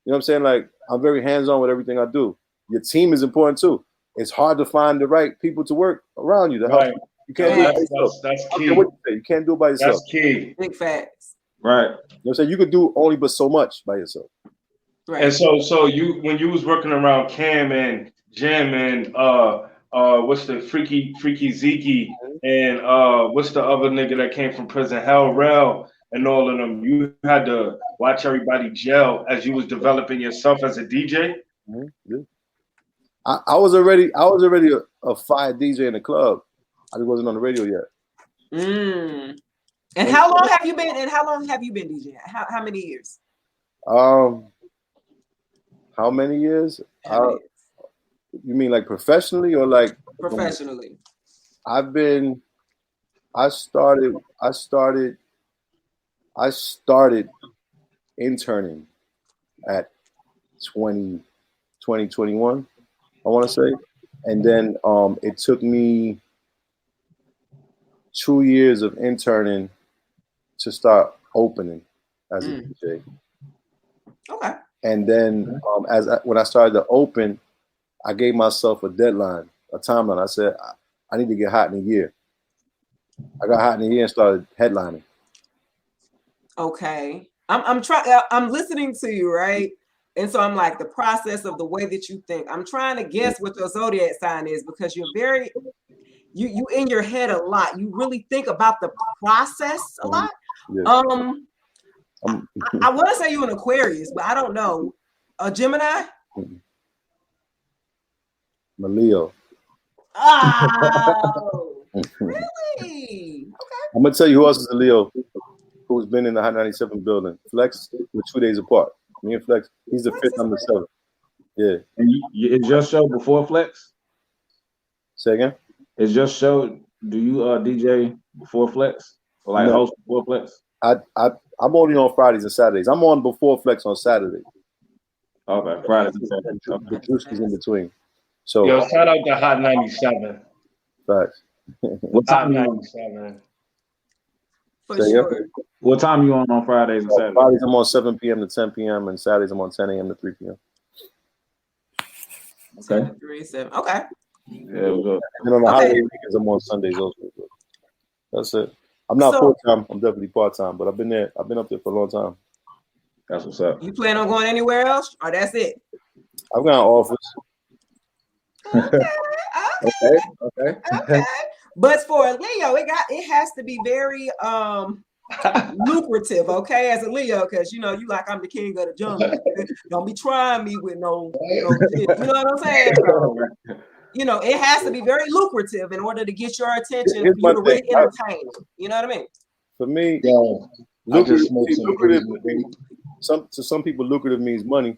what I'm saying? Like I'm very hands-on with everything I do. Your team is important too. It's hard to find the right people to work around you to help. You can't do it by yourself. That's key. You can't do it by yourself. That's key. Big facts. Right. You know what I'm saying? You could do only but so much by yourself. Right. And so you when you was working around Cam and Jim and what's the Freaky Zeke and what's the other nigga that came from prison, Hell Rel and all of them, you had to watch everybody gel as you was developing yourself as a DJ? Yeah. I was already a fire DJ in the club. I just wasn't on the radio yet. And how long have you been DJing? How many years? How many years? You mean like professionally or like professionally? I started interning at 2021, I want to say. And then it took me 2 years of interning to start opening as a DJ. Okay. And then when I started to open, I gave myself a deadline, a timeline. I said, I need to get hot in a year. I got hot in a year and started headlining. Okay. I'm trying. I'm listening to you, right? And so I'm like, the process of the way that you think. I'm trying to guess what your zodiac sign is because you're very, you in your head a lot. You really think about the process a lot. Yeah. I want to say you're an Aquarius, but I don't know. A Gemini? I'm a Leo. Oh, really? Okay. I'm gonna tell you who else is a Leo who's been in the Hot 97 building. Flex, we're 2 days apart. Me and Flex, he's the fifth, I'm the seventh. Yeah. And it's your show before Flex? Say again? It's your show. Do you DJ before Flex? Or like host before Flex? I'm only on Fridays and Saturdays. I'm on before Flex on Saturday. Okay, Fridays and Saturdays. The Drewski's in between. So yo, shout out to Hot 97. Facts. What Hot time you on? 97. For sure. What time you on Fridays and Saturdays? Fridays I'm on 7 p.m. to 10 p.m. and Saturdays I'm on 10 a.m. to 3 p.m. Okay. 3, 7. Okay. Yeah, we go. And on the holiday weekends I'm on Sundays also. That's it. I'm not full time. I'm definitely part time, but I've been there. I've been up there for a long time. That's what's up. You plan on going anywhere else, or that's it? I've got an office. Okay. But for a Leo, it has to be very lucrative, okay, as a Leo, because you like I'm the king of the jungle. Don't be trying me with no shit. You know what I'm saying? So, it has to be very lucrative in order to get your attention for you to really entertain. You know what I mean? For me, to some people, lucrative means money.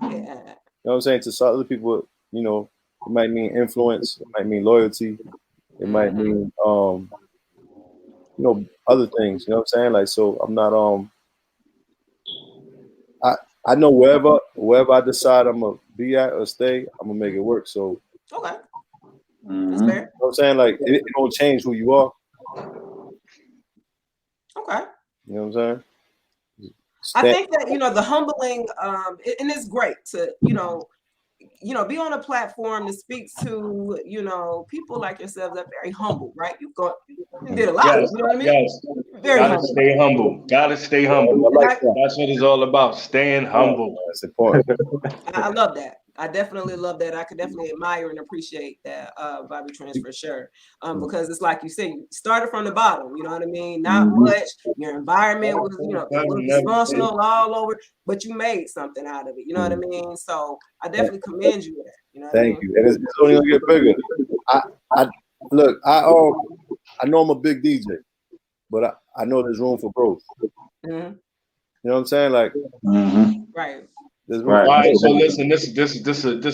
Yeah. You know what I'm saying? To some other people, it might mean influence. It might mean loyalty. It might mean, other things. You know what I'm saying? Like, so I'm not. I know wherever I decide I'm gonna be at or stay, I'm gonna make it work. So. Okay. That's fair. You know what I'm saying? Like, it don't change who you are. Okay. You know what I'm saying? I think that the humbling, and it's great to be on a platform that speaks to people like yourselves that are very humble, right? You did a lot. Yes, you know what I mean? Yes. Very Gotta humble. stay humble. Gotta stay humble. Like that. That's what it's all about. Staying humble. That's important. I love that. I definitely love that. I could definitely admire and appreciate that, Bobby Trans, for sure. Because it's like you said, you started from the bottom, you know what I mean? Not much. Your environment was, a little dysfunctional all over, but you made something out of it. You know what I mean? So I definitely commend you there. You know what Thank I mean? you. And it's only gonna get bigger. I know I'm a big DJ, but I know there's room for growth. Mm-hmm. You know what I'm saying? Like, right. There's All right, so listen, this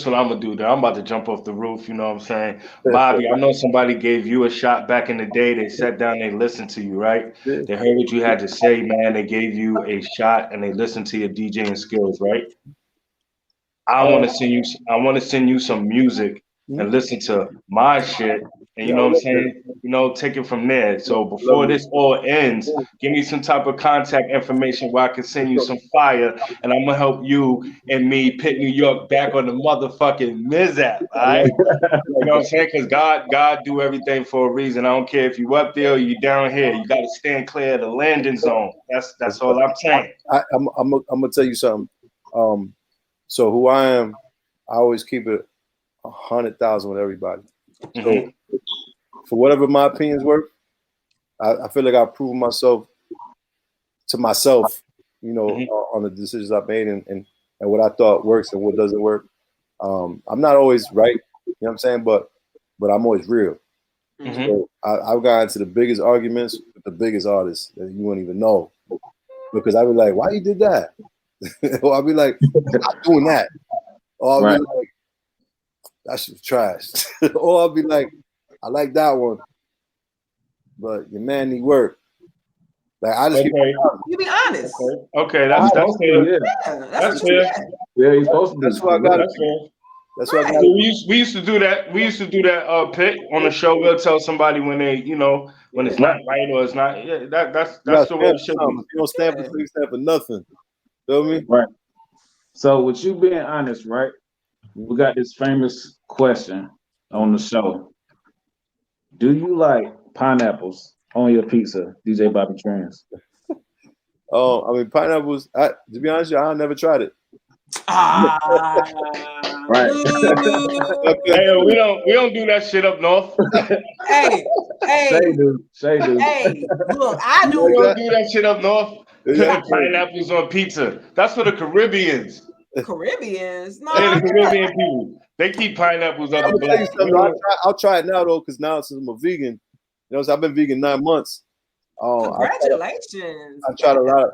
what I'm gonna do. There, I'm about to jump off the roof. You know what I'm saying, Bobby? I know somebody gave you a shot back in the day. They sat down, they listened to you, right? They heard what you had to say, man. They gave you a shot, and they listened to your DJing skills, right? I want to send you some music and listen to my shit, and you know what I'm saying? Take it from there. So before this all ends, give me some type of contact information where I can send you some fire, and I'm gonna help you and me put New York back on the motherfucking Mizap, all right? You know what I'm saying? Because God do everything for a reason. I don't care if you up there or you down here. You got to stand clear of the landing zone. That's all I'm saying. I'm gonna tell you something. So who I am, I always keep it 100,000 with everybody. So for whatever my opinion's worth, I feel like I've proven myself to myself, on the decisions I've made and what I thought works and what doesn't work. I'm not always right, you know what I'm saying, but I'm always real. So I've gotten into the biggest arguments with the biggest artists that you wouldn't even know, because I be like, why you did that? Or I'll be like, I'm not doing that. Or I'll be like, that shit's trash. Or I'll be like, I like that one, but your man need work. Like, I just you be honest. Okay, that's fair. That's fair. Yeah, he's supposed to. That's what I got. That's what I got. We used to do that. We used to do that. Pit on the show. We'll tell somebody when they, when it's not right or it's not. Yeah, that's the way it should be. You don't stand for nothing. Feel me? Right. So with you being honest, right? We got this famous question on the show. Do you like pineapples on your pizza, DJ Bobby Trans? Oh, I mean pineapples. To be honest, with you, I never tried it. Right. Hey, we don't do that shit up north. Hey, Shay do. hey, look, I do. We don't do that shit up north. Yeah. Pineapples on pizza. That's for the Caribbeans. Caribbeans. No, Hey, the Caribbean people. They keep pineapples on I'm the gonna tell you block. something. I'll try it now though, because now since I'm a vegan, so I've been vegan 9 months. congratulations. I tried a lot.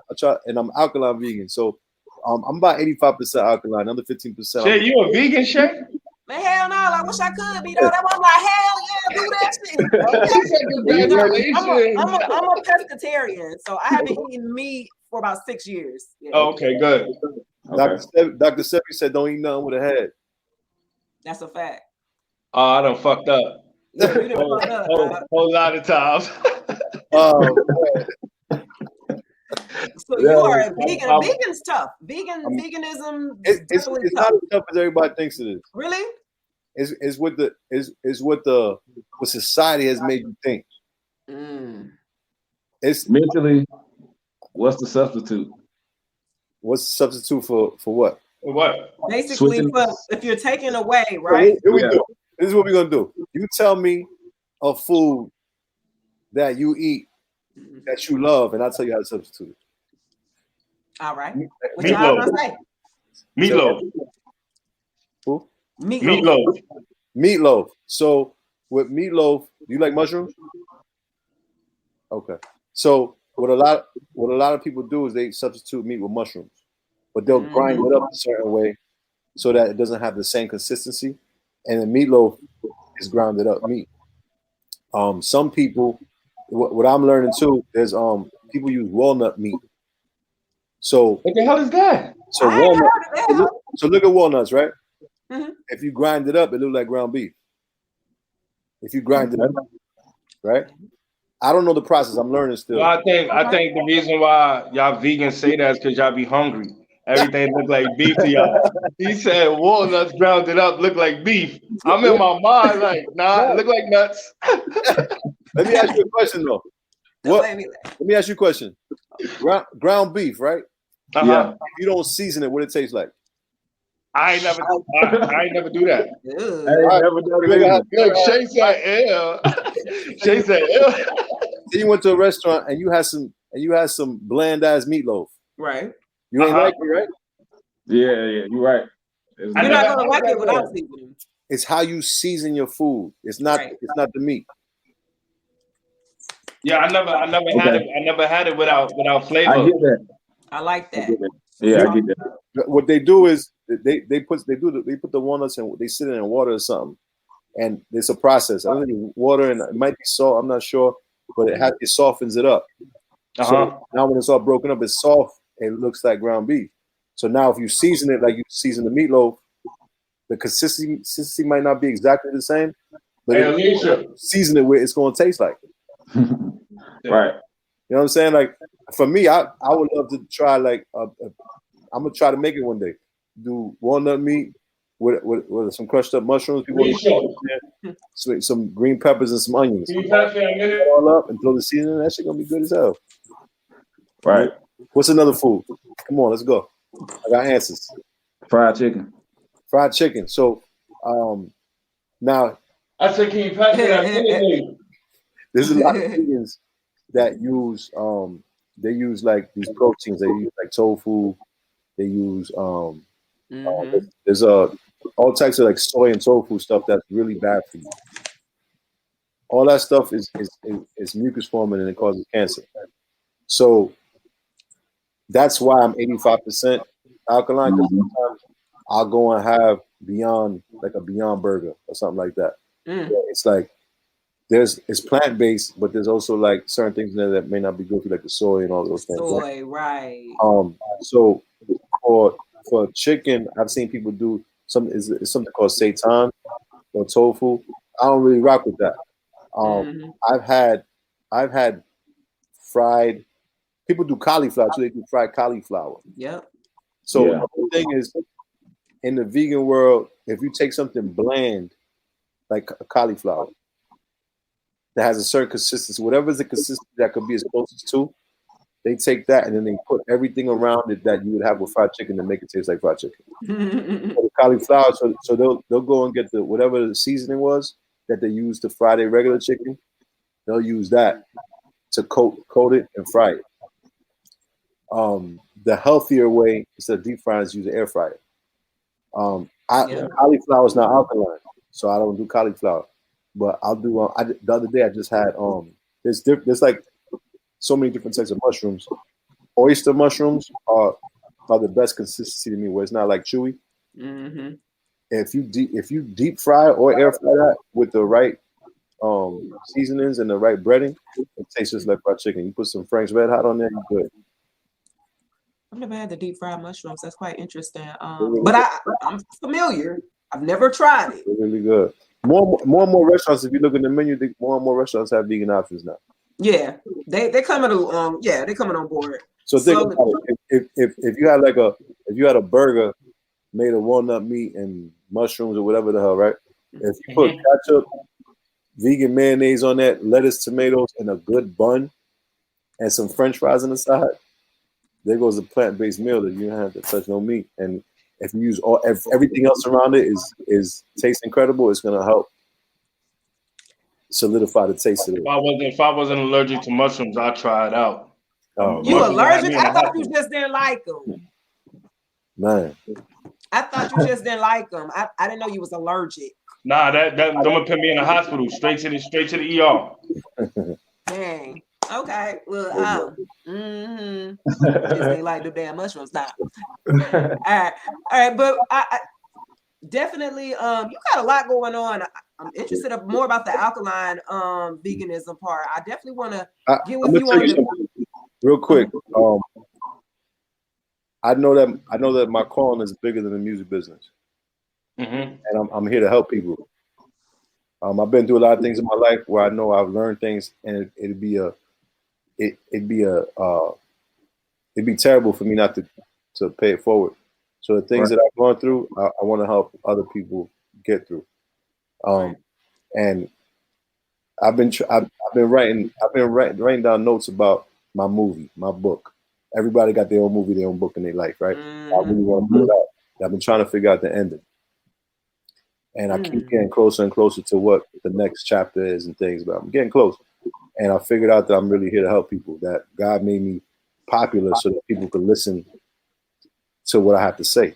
And I'm alkaline vegan, so I'm about 85% alkaline, another 15%. Shay, you a vegan, Shay? Man, hell no, I wish I could be though. That was like, hell yeah, do that shit. Congratulations. I'm a pescatarian, so I haven't eaten meat for about 6 years. Yeah. Oh, okay, good. Dr. Sebi said don't eat nothing with a head. That's a fact. Oh, I done fucked up. Yeah, you done fucked up, dog. Whole lot of times. So you are a vegan. Vegan's tough. Veganism is It's definitely not tough. as tough as everybody thinks it is. Really? It's what society has made you think. It's Mentally, what's the substitute? What's the substitute for what? What? Basically, Switching- if you're taking away, right? Here we go. This is what we're gonna do. You tell me a food that you eat that you love, and I'll tell you how to substitute it. All right. What y'all gonna say? Meatloaf. Who? Meatloaf. Meatloaf. So with meatloaf, do you like mushrooms? Okay. So what a lot of people do is they substitute meat with mushrooms, but they'll grind it up a certain way so that it doesn't have the same consistency. And the meatloaf is grounded up meat. Some people, what I'm learning too, there's people use walnut meat. So What the hell is that? so I ain't walnut. heard of that. So look at walnuts, right? Mhm. If you grind it up, it looks like ground beef. If you grind it up, right? I don't know the process. I'm learning still. Well, I think the reason why y'all vegans say that is because y'all be hungry. Everything look like beef to y'all. He said walnuts grounded up look like beef. I'm in my mind like, nah, it look like nuts. Let me ask you a question though. Don't What? let me Let me ask you a question. Ground beef, right? Yeah. If you don't season it, what it tastes like? I ain't never do that. Ugh. Never done it. Look, Shay said, ew. Shay said, ew. Then you went to a restaurant and you had some bland ass meatloaf. Right. You ain't like it, right? Yeah, you're right. It's You're never not gonna like had it without that. seasoning. It's how you season your food. It's not the meat. Yeah, I never had it. I never had it without flavor. I get that. I like that. Yeah, I get that. What they do is they put the walnuts and they sit in water or something, and it's a process. I think water and it might be salt. I'm not sure, but it softens it up. So now when it's all broken up, it's soft. It looks like ground beef. So now if you season it like you season the meatloaf, the consistency might not be exactly the same, but if you season it where it's going to taste like. Right. You know what I'm saying? Like for me, I would love to try like I'm gonna try to make it one day. Do walnut meat with some crushed up mushrooms. Some green peppers and some onions. All up and throw the seasoning. That shit gonna be good as hell. Right. What's another food? Come on, let's go. I got answers. Fried chicken. Fried chicken. So now I said, can you pass me that food? there's a lot of vegans that use they use like these proteins. They use like tofu. They use there's all types of like soy and tofu stuff that's really bad for you. All that stuff is mucus forming and it causes cancer. So that's why I'm 85% alkaline, because sometimes I'll go and have Beyond Burger or something like that. It's like it's plant based, but there's also like certain things in there that may not be good for you, like the soy and all those things. Soy, right? So for chicken, I've seen people do something called seitan or tofu. I don't really rock with that. I've had fried. People do cauliflower too. They do fried cauliflower. Yep. So the thing is, in the vegan world, if you take something bland, like a cauliflower, that has a certain consistency, whatever is the consistency that could be as closest to, they take that and then they put everything around it that you would have with fried chicken to make it taste like fried chicken. So the cauliflower, so they'll go and get the whatever the seasoning was that they use to fry their regular chicken. They'll use that to coat it and fry it. The healthier way instead of deep frying is use an air fryer. Cauliflower is not alkaline, so I don't do cauliflower. But I'll do. The other day I just had there's like so many different types of mushrooms. Oyster mushrooms are the best consistency to me, where it's not like chewy. Mm-hmm. If you deep fry or air fry that with the right seasonings and the right breading, it tastes just like fried chicken. You put some Frank's Red Hot on there, you're good. I've never had the deep fried mushrooms. That's quite interesting. But I'm familiar. I've never tried it. They're really good. More and more restaurants, if you look at the menu, more and more restaurants have vegan options now. Yeah, they coming on. Yeah, they coming on board. So think about it. If you had a burger made of walnut meat and mushrooms or whatever the hell, right? If you put ketchup, vegan mayonnaise on that, lettuce, tomatoes, and a good bun, and some French fries on the side, there goes a plant-based meal that you don't have to touch no meat. And if you use everything else around it is tastes incredible, it's gonna help solidify the taste of it. If I wasn't allergic to mushrooms, I'd try it out. You allergic? I thought you just didn't like them. Man, I thought you just didn't like them. I didn't know you was allergic. Nah, that I'm gonna put me in the hospital, straight to the ER. Dang. Okay. Well, just ain't like the damn mushrooms now. All right. But I definitely, you got a lot going on. I'm interested more about the alkaline veganism part. I definitely want to get with you on real quick. I know that my calling is bigger than the music business, and I'm here to help people. I've been through a lot of things in my life where I know I've learned things, and it'd be terrible for me not to pay it forward. So the things that I've gone through, I want to help other people get through. And I've been writing down notes about my movie, my book. Everybody got their own movie, their own book in their life, right? I really want to put it out. I've been trying to figure out the ending. And I keep getting closer and closer to what the next chapter is and things, but I'm getting close. And I figured out that I'm really here to help people, that God made me popular so that people could listen to what I have to say.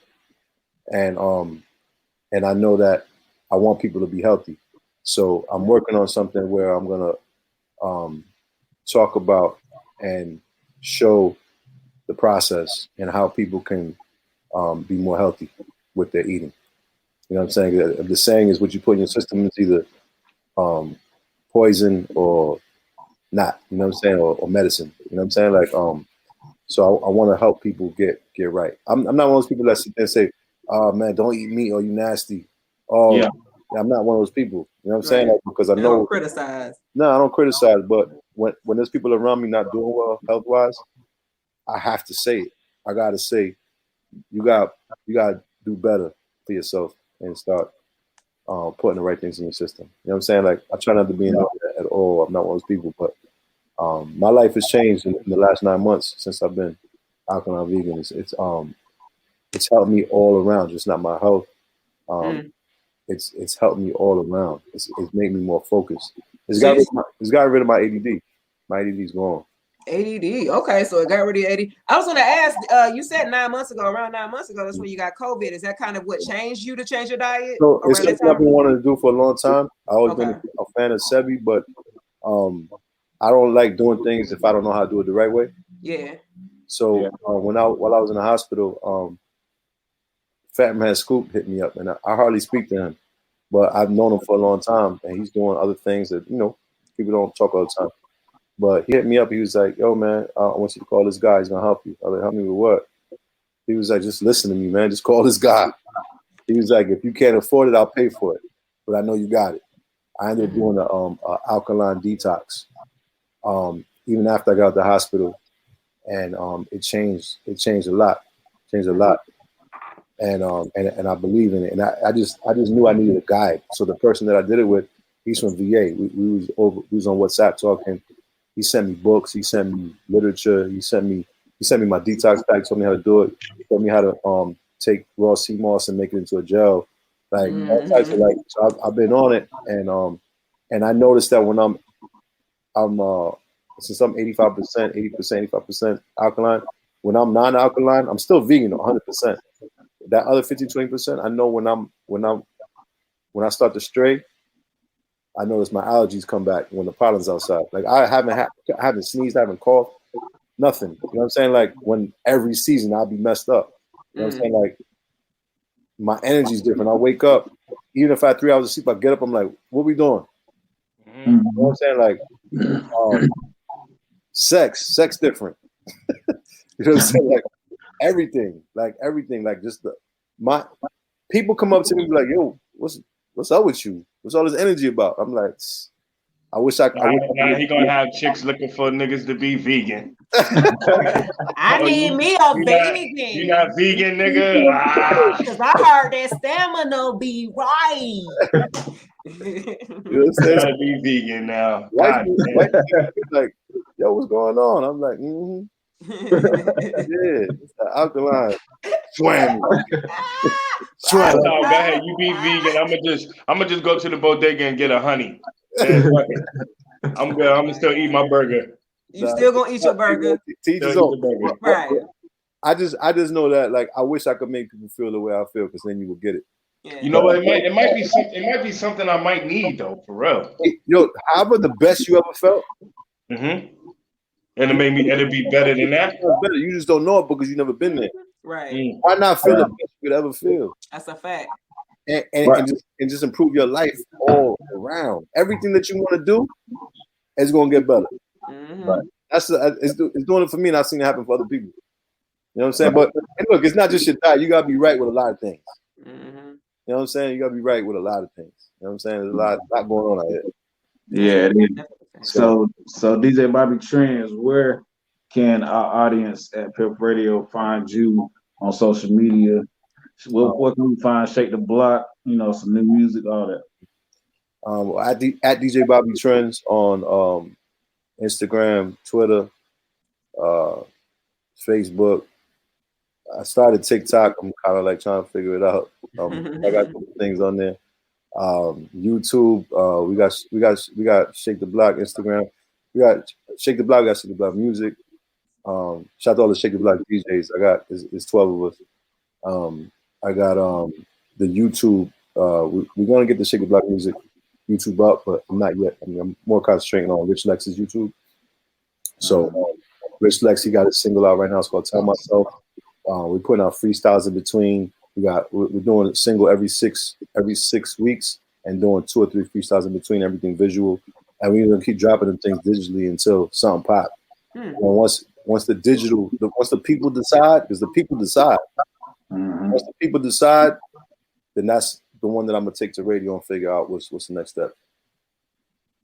And I know that I want people to be healthy. So I'm working on something where I'm going to talk about and show the process and how people can be more healthy with their eating. You know what I'm saying? The saying is what you put in your system is either poison or not, you know what I'm saying, or medicine. You know what I'm saying? Like, so I want to help people get right. I'm not one of those people that sit there and say, "Oh man, don't eat meat or you nasty." Oh, yeah. I'm not one of those people. You know what I'm saying? Like, because I know. Don't criticize. No, I don't criticize. But when there's people around me not doing well health wise, I have to say it. I gotta say, you got to do better for yourself and start putting the right things in your system. You know what I'm saying? Like, I try not to be in that at all. I'm not one of those people, but my life has changed in the last 9 months since I've been alkaline vegan. It's helped me all around, just not my health. It's helped me all around. It's made me more focused. It's got rid of my ADD. My ADD's gone. ADD. Okay, so it got rid of ADD. I was going to ask, you said around 9 months ago, that's when you got COVID. Is that kind of what changed you to change your diet? So it's something I've been wanting to do for a long time. I've always been a fan of Sebi, but I don't like doing things if I don't know how to do it the right way. Yeah. So while I was in the hospital, Fat Man Scoop hit me up, and I hardly speak to him, but I've known him for a long time, and he's doing other things that people don't talk all the time. But he hit me up. He was like, "Yo, man, I want you to call this guy. He's gonna help you." I was like, "Help me with what?" He was like, "Just listen to me, man. Just call this guy." He was like, "If you can't afford it, I'll pay for it, but I know you got it." I ended up doing a alkaline detox, even after I got out of the hospital, and it changed a lot. changed a lot. And I believe in it. And I just knew I needed a guide. So the person that I did it with, he's from VA. We was on WhatsApp talking. He sent me books. He sent me literature. He sent me my detox pack. Told me how to do it. Told me how to take raw sea moss and make it into a gel. Like all types of like. So I've been on it, and I noticed that when I'm since I'm 85%, 80%, 85% alkaline. When I'm non-alkaline, I'm still vegan 100%. That other 50-20%, I know when I start to stray, I notice my allergies come back when the pollen's outside. Like I haven't sneezed, I haven't coughed, nothing. You know what I'm saying? Like when every season I'll be messed up. You know what I'm saying? Like my energy's different. I wake up, even if I had 3 hours of sleep, I get up, I'm like, what we doing? You know what I'm saying? Like sex different. You know what I'm saying? Like everything, like just my people come up to me and be like, yo, what's up with you? What's all this energy about? I'm like, I wish I could. Now he gonna have chicks looking for niggas to be vegan. I need me a vegan. You not vegan, nigga? Because I heard that stamina be right. You gotta be vegan now. Like, yo, what's going on? I'm like, yeah, it's the alkaline. Swam. Go ahead, you be vegan. I'm gonna just go to the bodega and get a honey. I'm good. I'm gonna still eat my burger. You still gonna eat your burger? Right. I just know that like I wish I could make people feel the way I feel, because then you will get it. Yeah. You know what? It might be something I might need though, for real. Yo, how about the best you ever felt? And it'll be better than that. Better. You just don't know it because you've never been there. Right. Why not feel the best you could ever feel? That's a fact. And just improve your life all around. Everything that you want to do is going to get better. Right. It's doing it for me, and I've seen it happen for other people. You know what I'm saying? But look, it's not just your diet. You got to be right with a lot of things. You know what I'm saying? You got to be right with a lot of things. You know what I'm saying? There's a lot going on out here. Yeah, it is. So DJ Bobby Trends, where can our audience at Piff Radio find you on social media? Where can we find Shake the Block? You know, some new music, all that. At DJ Bobby Trends on Instagram, Twitter, Facebook. I started TikTok. I'm kind of like trying to figure it out. I got a couple things on there. YouTube, we got Shake the Block. Instagram, we got Shake the Block. We got Shake the Block music. Shout out to all the Shake the Block DJs. I got it's 12 of us. I got the YouTube. We're gonna get the Shake the Block music YouTube up, but I'm not yet. I mean, I'm more concentrating on Rich Lex's YouTube. So Rich Lex, he got a single out right now. It's called Tell Myself. We're putting out freestyles in between. We're doing a single every six weeks and doing 2 or 3 freestyles in between, everything visual. And we're gonna keep dropping them things digitally until something pop. And once the people decide, because the people decide. Once the people decide, then that's the one that I'm gonna take to radio and figure out what's the next step.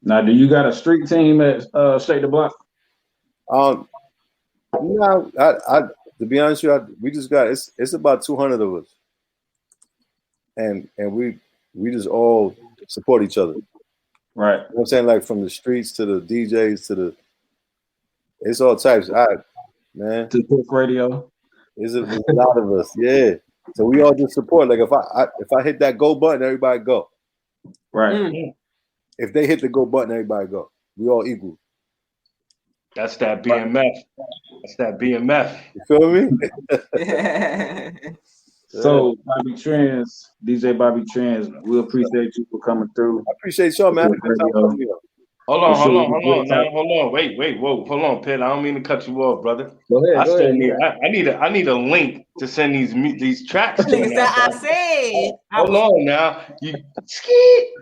Now, do you got a street team at Shake the Block? No, to be honest with you, we just got it's about 200 of us, and we just all support each other. Right. You know what I'm saying? Like from the streets to the DJs to it's all types. Man. To Piff Radio. There's a lot of us, yeah. So we all just support. Like if I hit that go button, everybody go. Right. If they hit the go button, everybody go. We all equal. That's that BMF. That's that BMF. You feel me? So Bobby Trends, DJ Bobby Trends, we appreciate you for coming through. I appreciate y'all, man. Hold on. Wait. Whoa, hold on, Pitt. I don't mean to cut you off, brother. Go ahead. I need a link to send these tracks. I said. Hold on now.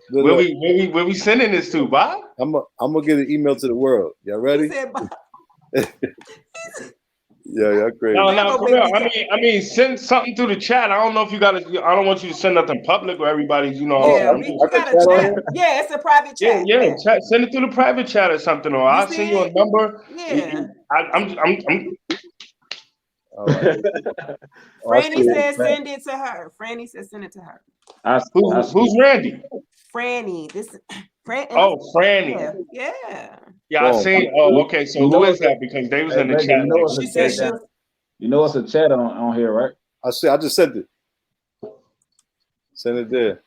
Where we sending this to, Bob? I'm gonna get an email to the world. Y'all ready? Yeah, crazy. No, for real. I mean, send something through the chat. I don't know if you got to. I don't want you to send nothing public where everybody's, you know. Yeah, we got a chat. Yeah, it's a private chat. Yeah. Chat, send it through the private chat or something, or I'll send you a number. Yeah. I'm. All right. Franny said send it to her. Franny said send it to her. Who's Randy? Franny. Franny. Yeah. Yeah, I seen. Oh, okay. So who is that? Because they was in the chat. She said she was. You know it's a chat on here, right? I just sent it. Send it there.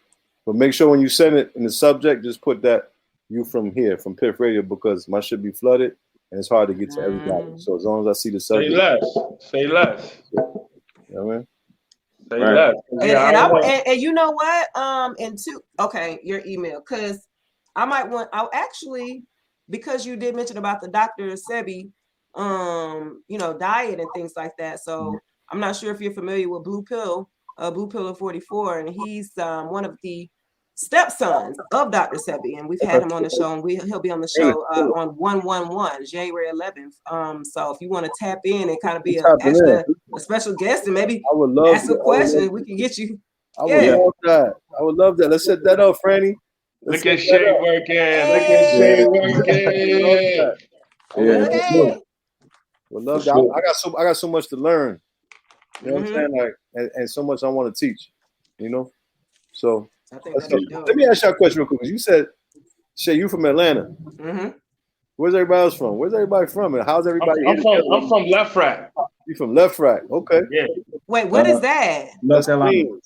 But make sure when you send it in the subject, just put that you from here, from Piff Radio, because my shit be flooded and it's hard to get to everybody. So as long as I see the subject. Say less. You know what I mean? Say less. Yeah, and you know what? Your email. Because I'll actually, because you did mention about the Dr. Sebi, diet and things like that. So I'm not sure if you're familiar with Blue Pill 44, and he's one of the stepsons of Dr. Sebi, and we've had him on the show, and he'll be on the show on 1/11, January 11th. So if you want to tap in and kind of be a special guest and maybe I would love ask a question, we can get you. I would love that. Let's set that up, Franny. Look at Shay working. Yeah. Would love that. I got so much to learn. You know what I'm saying? Like, and so much I want to teach. You know, so let me ask you a question real quick. You said, Shay, you from Atlanta. Mm-hmm. Where's everybody else from? Where's everybody from? And how's everybody? I'm from Left Rack. You from Left Rack? Okay. Yeah. Wait, what is that? North Carolina.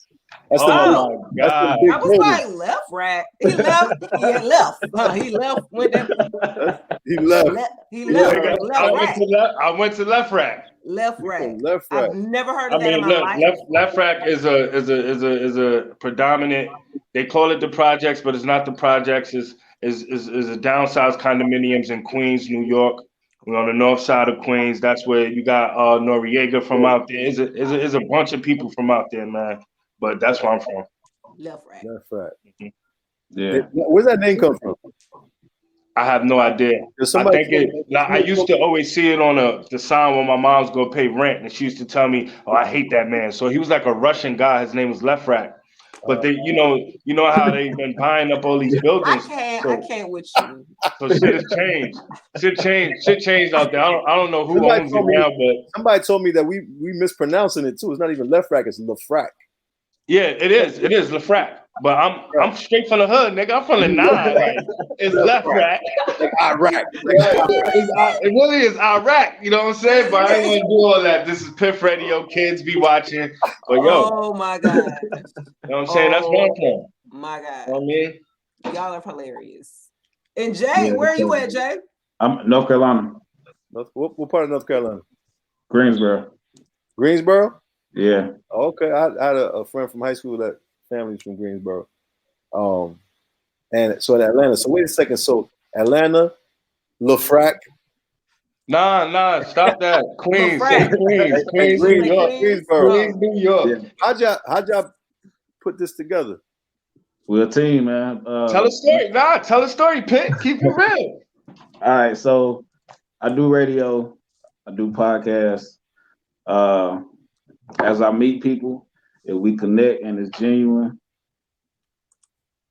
That's my God. I was like Left Rack. He left. He left. He left. He left. He left. I went to Left Rack. Left Rack. Left Rack. I've never heard of that in my life. Left Rack is a predominant. They call it the projects, but it's not the projects. Is a downsized condominiums in Queens, New York. We're on the north side of Queens. That's where you got Noriega from out there. Is a bunch of people from out there, man. But that's where I'm from. Left Rack. Left Rack. Mm-hmm. Yeah. Where's that name come from? I have no idea. I used to always see it on the sign when my mom's go pay rent, and she used to tell me, "Oh, I hate that man." So he was like a Russian guy. His name was Left Rack. But they, you know how they've been buying up all these buildings. I can't with you. So shit has changed. Shit changed out there. I don't know who owns it now, but somebody told me that we mispronouncing it too. It's not even Left Rack. It's Left Rack. Yeah, it is. It is Left Rack. But I'm straight from the hood, nigga. I'm from the 9. Like, it's Left Rack. Like Iraq. It really is Iraq. You know what I'm saying? But I ain't gonna do all that. This is Piff Radio. Kids be watching. But yo. Oh my God. You know what I'm saying? That's where I'm from. My God. You know what I mean? Y'all are hilarious. And Jay, where are you at, Jay? I'm North Carolina. What part of North Carolina? Greensboro. Greensboro? Yeah. Okay. I had a friend from high school that family's from Greensboro. And so in Atlanta. So wait a second. So Atlanta, LaFrac. Nah, stop that. Queens, New York. Queensboro. New York. Yeah. How'd y'all put this together? We're a team, man. Tell a story. Tell a story, Pitt. Keep it real. All right, so I do radio, I do podcasts. As I meet people, if we connect and it's genuine,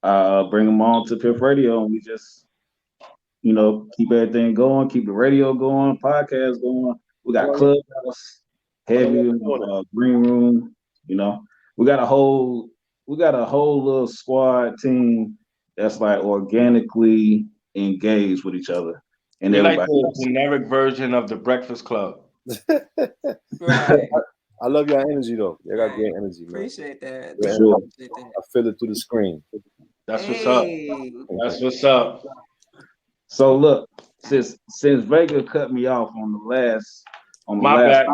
bring them on to Piff Radio, and we just, keep everything going, keep the radio going, podcast going. We got Clubhouse, Heavy, Green Room. We got a whole little squad team that's like organically engaged with each other. And you're like the generic version of the Breakfast Club. Right. I love your energy though. You got great energy. Man. Appreciate that. Sure. I feel it through the screen. That's what's up. That's what's up. So look, since Vega cut me off on the last bad.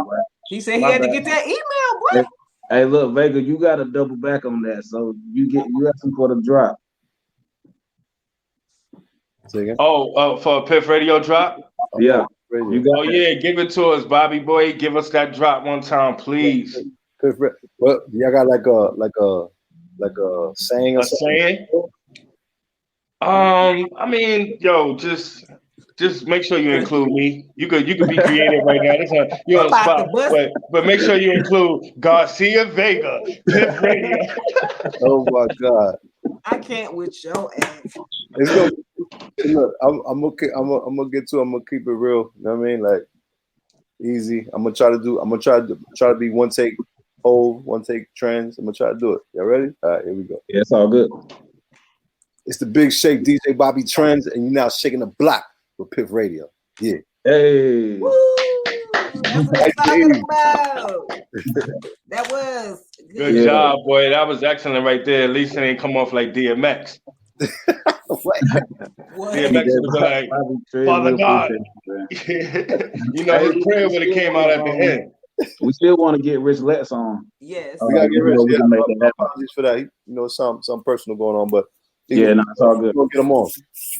He said he had to get that email, boy. Hey, look, Vega, you got to double back on that. So you got some for the drop. For a Piff Radio drop? Yeah. Give it to us, Bobby boy. Give us that drop one time, please. Well, y'all got like a saying or something? Saying? I mean, just make sure you include me. You could be creative right now. You're on the spot, but make sure you include Garcia Vega, Piff Radio. Oh my God! I can't with your ass. Look, I'm gonna get to. I'm gonna keep it real. You know what I mean? Like, Easy. I'm gonna try to be one take hold, one take trends. I'm gonna try to do it. Y'all ready? All right, here we go. Yeah, it's all good. It's the Big Shake, DJ Bobby Trends, and you're now shaking the block with Piff Radio. Yeah. Hey. Woo! That's what I'm talking about. That was Good job, boy. That was excellent right there. At least it ain't come off like DMX. What? DMX was like, Father God. You know, his prayer would have came out at the end. We still want to get Rich Let's on. Yes. We gotta get Rich. We can make that happen. Apologies for that. You know, something personal going on, but yeah, no, it's all good. We're gonna get him on.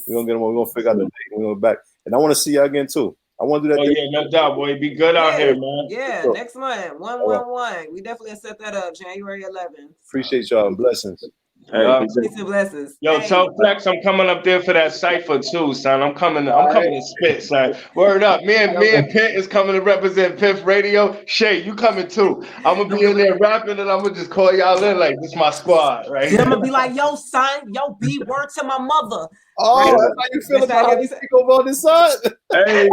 We're gonna figure out the date. We're gonna back. And I want to see you again too. I want to do that. Oh yeah, no doubt, boy. Be good out here, man. Yeah, next month, 111. We definitely set that up, January 11th. Appreciate y'all and blessings. Hey, peace and blessings. Yo, tell Flex I'm coming up there for that cipher too, son. I'm coming to spit, son. Word up. Me and Pitt is coming to represent Piff Radio. Shay, you coming too. I'm gonna be in there rapping and I'm gonna just call y'all in like this my squad, right? Then I'm gonna be like, yo, son, yo, be word to my mother. Oh, right? That's how you feel about how you speak over this son. Hey.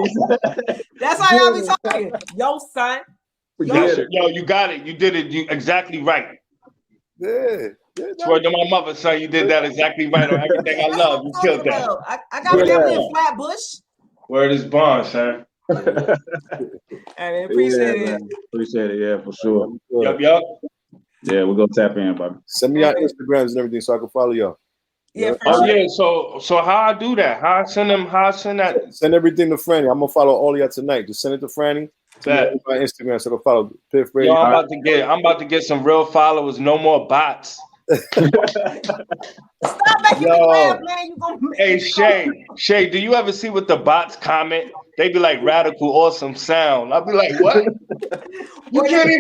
That's how y'all be talking. Yo, son. Yo, you got it. You did it. You exactly right. Yeah. Word to my mother, son. You did that exactly right on everything I love. You killed that. I got family in Flatbush. Word is bond, son. I mean, appreciate it. Man. Appreciate it, yeah, for sure. Yup. Yeah, we're gonna tap in, Bobby. Send me your Instagrams and everything so I can follow y'all. Yeah, yeah. So how I do that? How I send that? Send everything to Franny. I'm gonna follow all of y'all tonight. Just send it to Franny. My Instagram so I can follow Piff Radio. Yo, I'm about to get some real followers. No more bots. Stop making me laugh, man. You gonna hey Shay, do you ever see what the bots comment? They be like radical awesome sound. I'll be like, what? You can't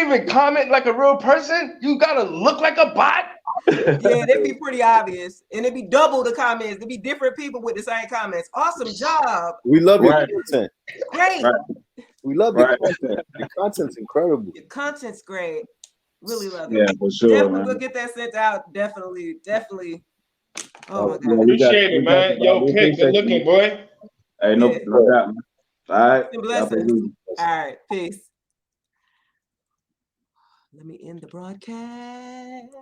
even comment like a real person? You gotta look like a bot? Yeah, they'd be pretty obvious. And it'd be double the comments. There'd be different people with the same comments. Awesome job. We love your content. Great. Right. We love your content. Your content's incredible. Your content's great. Really love it. Yeah, for sure. Definitely man. we'll get that sent out. Definitely. Oh my God. Appreciate it, man. Yo, Piff, good looking, boy. Hey, no doubt, man. All right. Blessings. All right. Peace. Let me end the broadcast.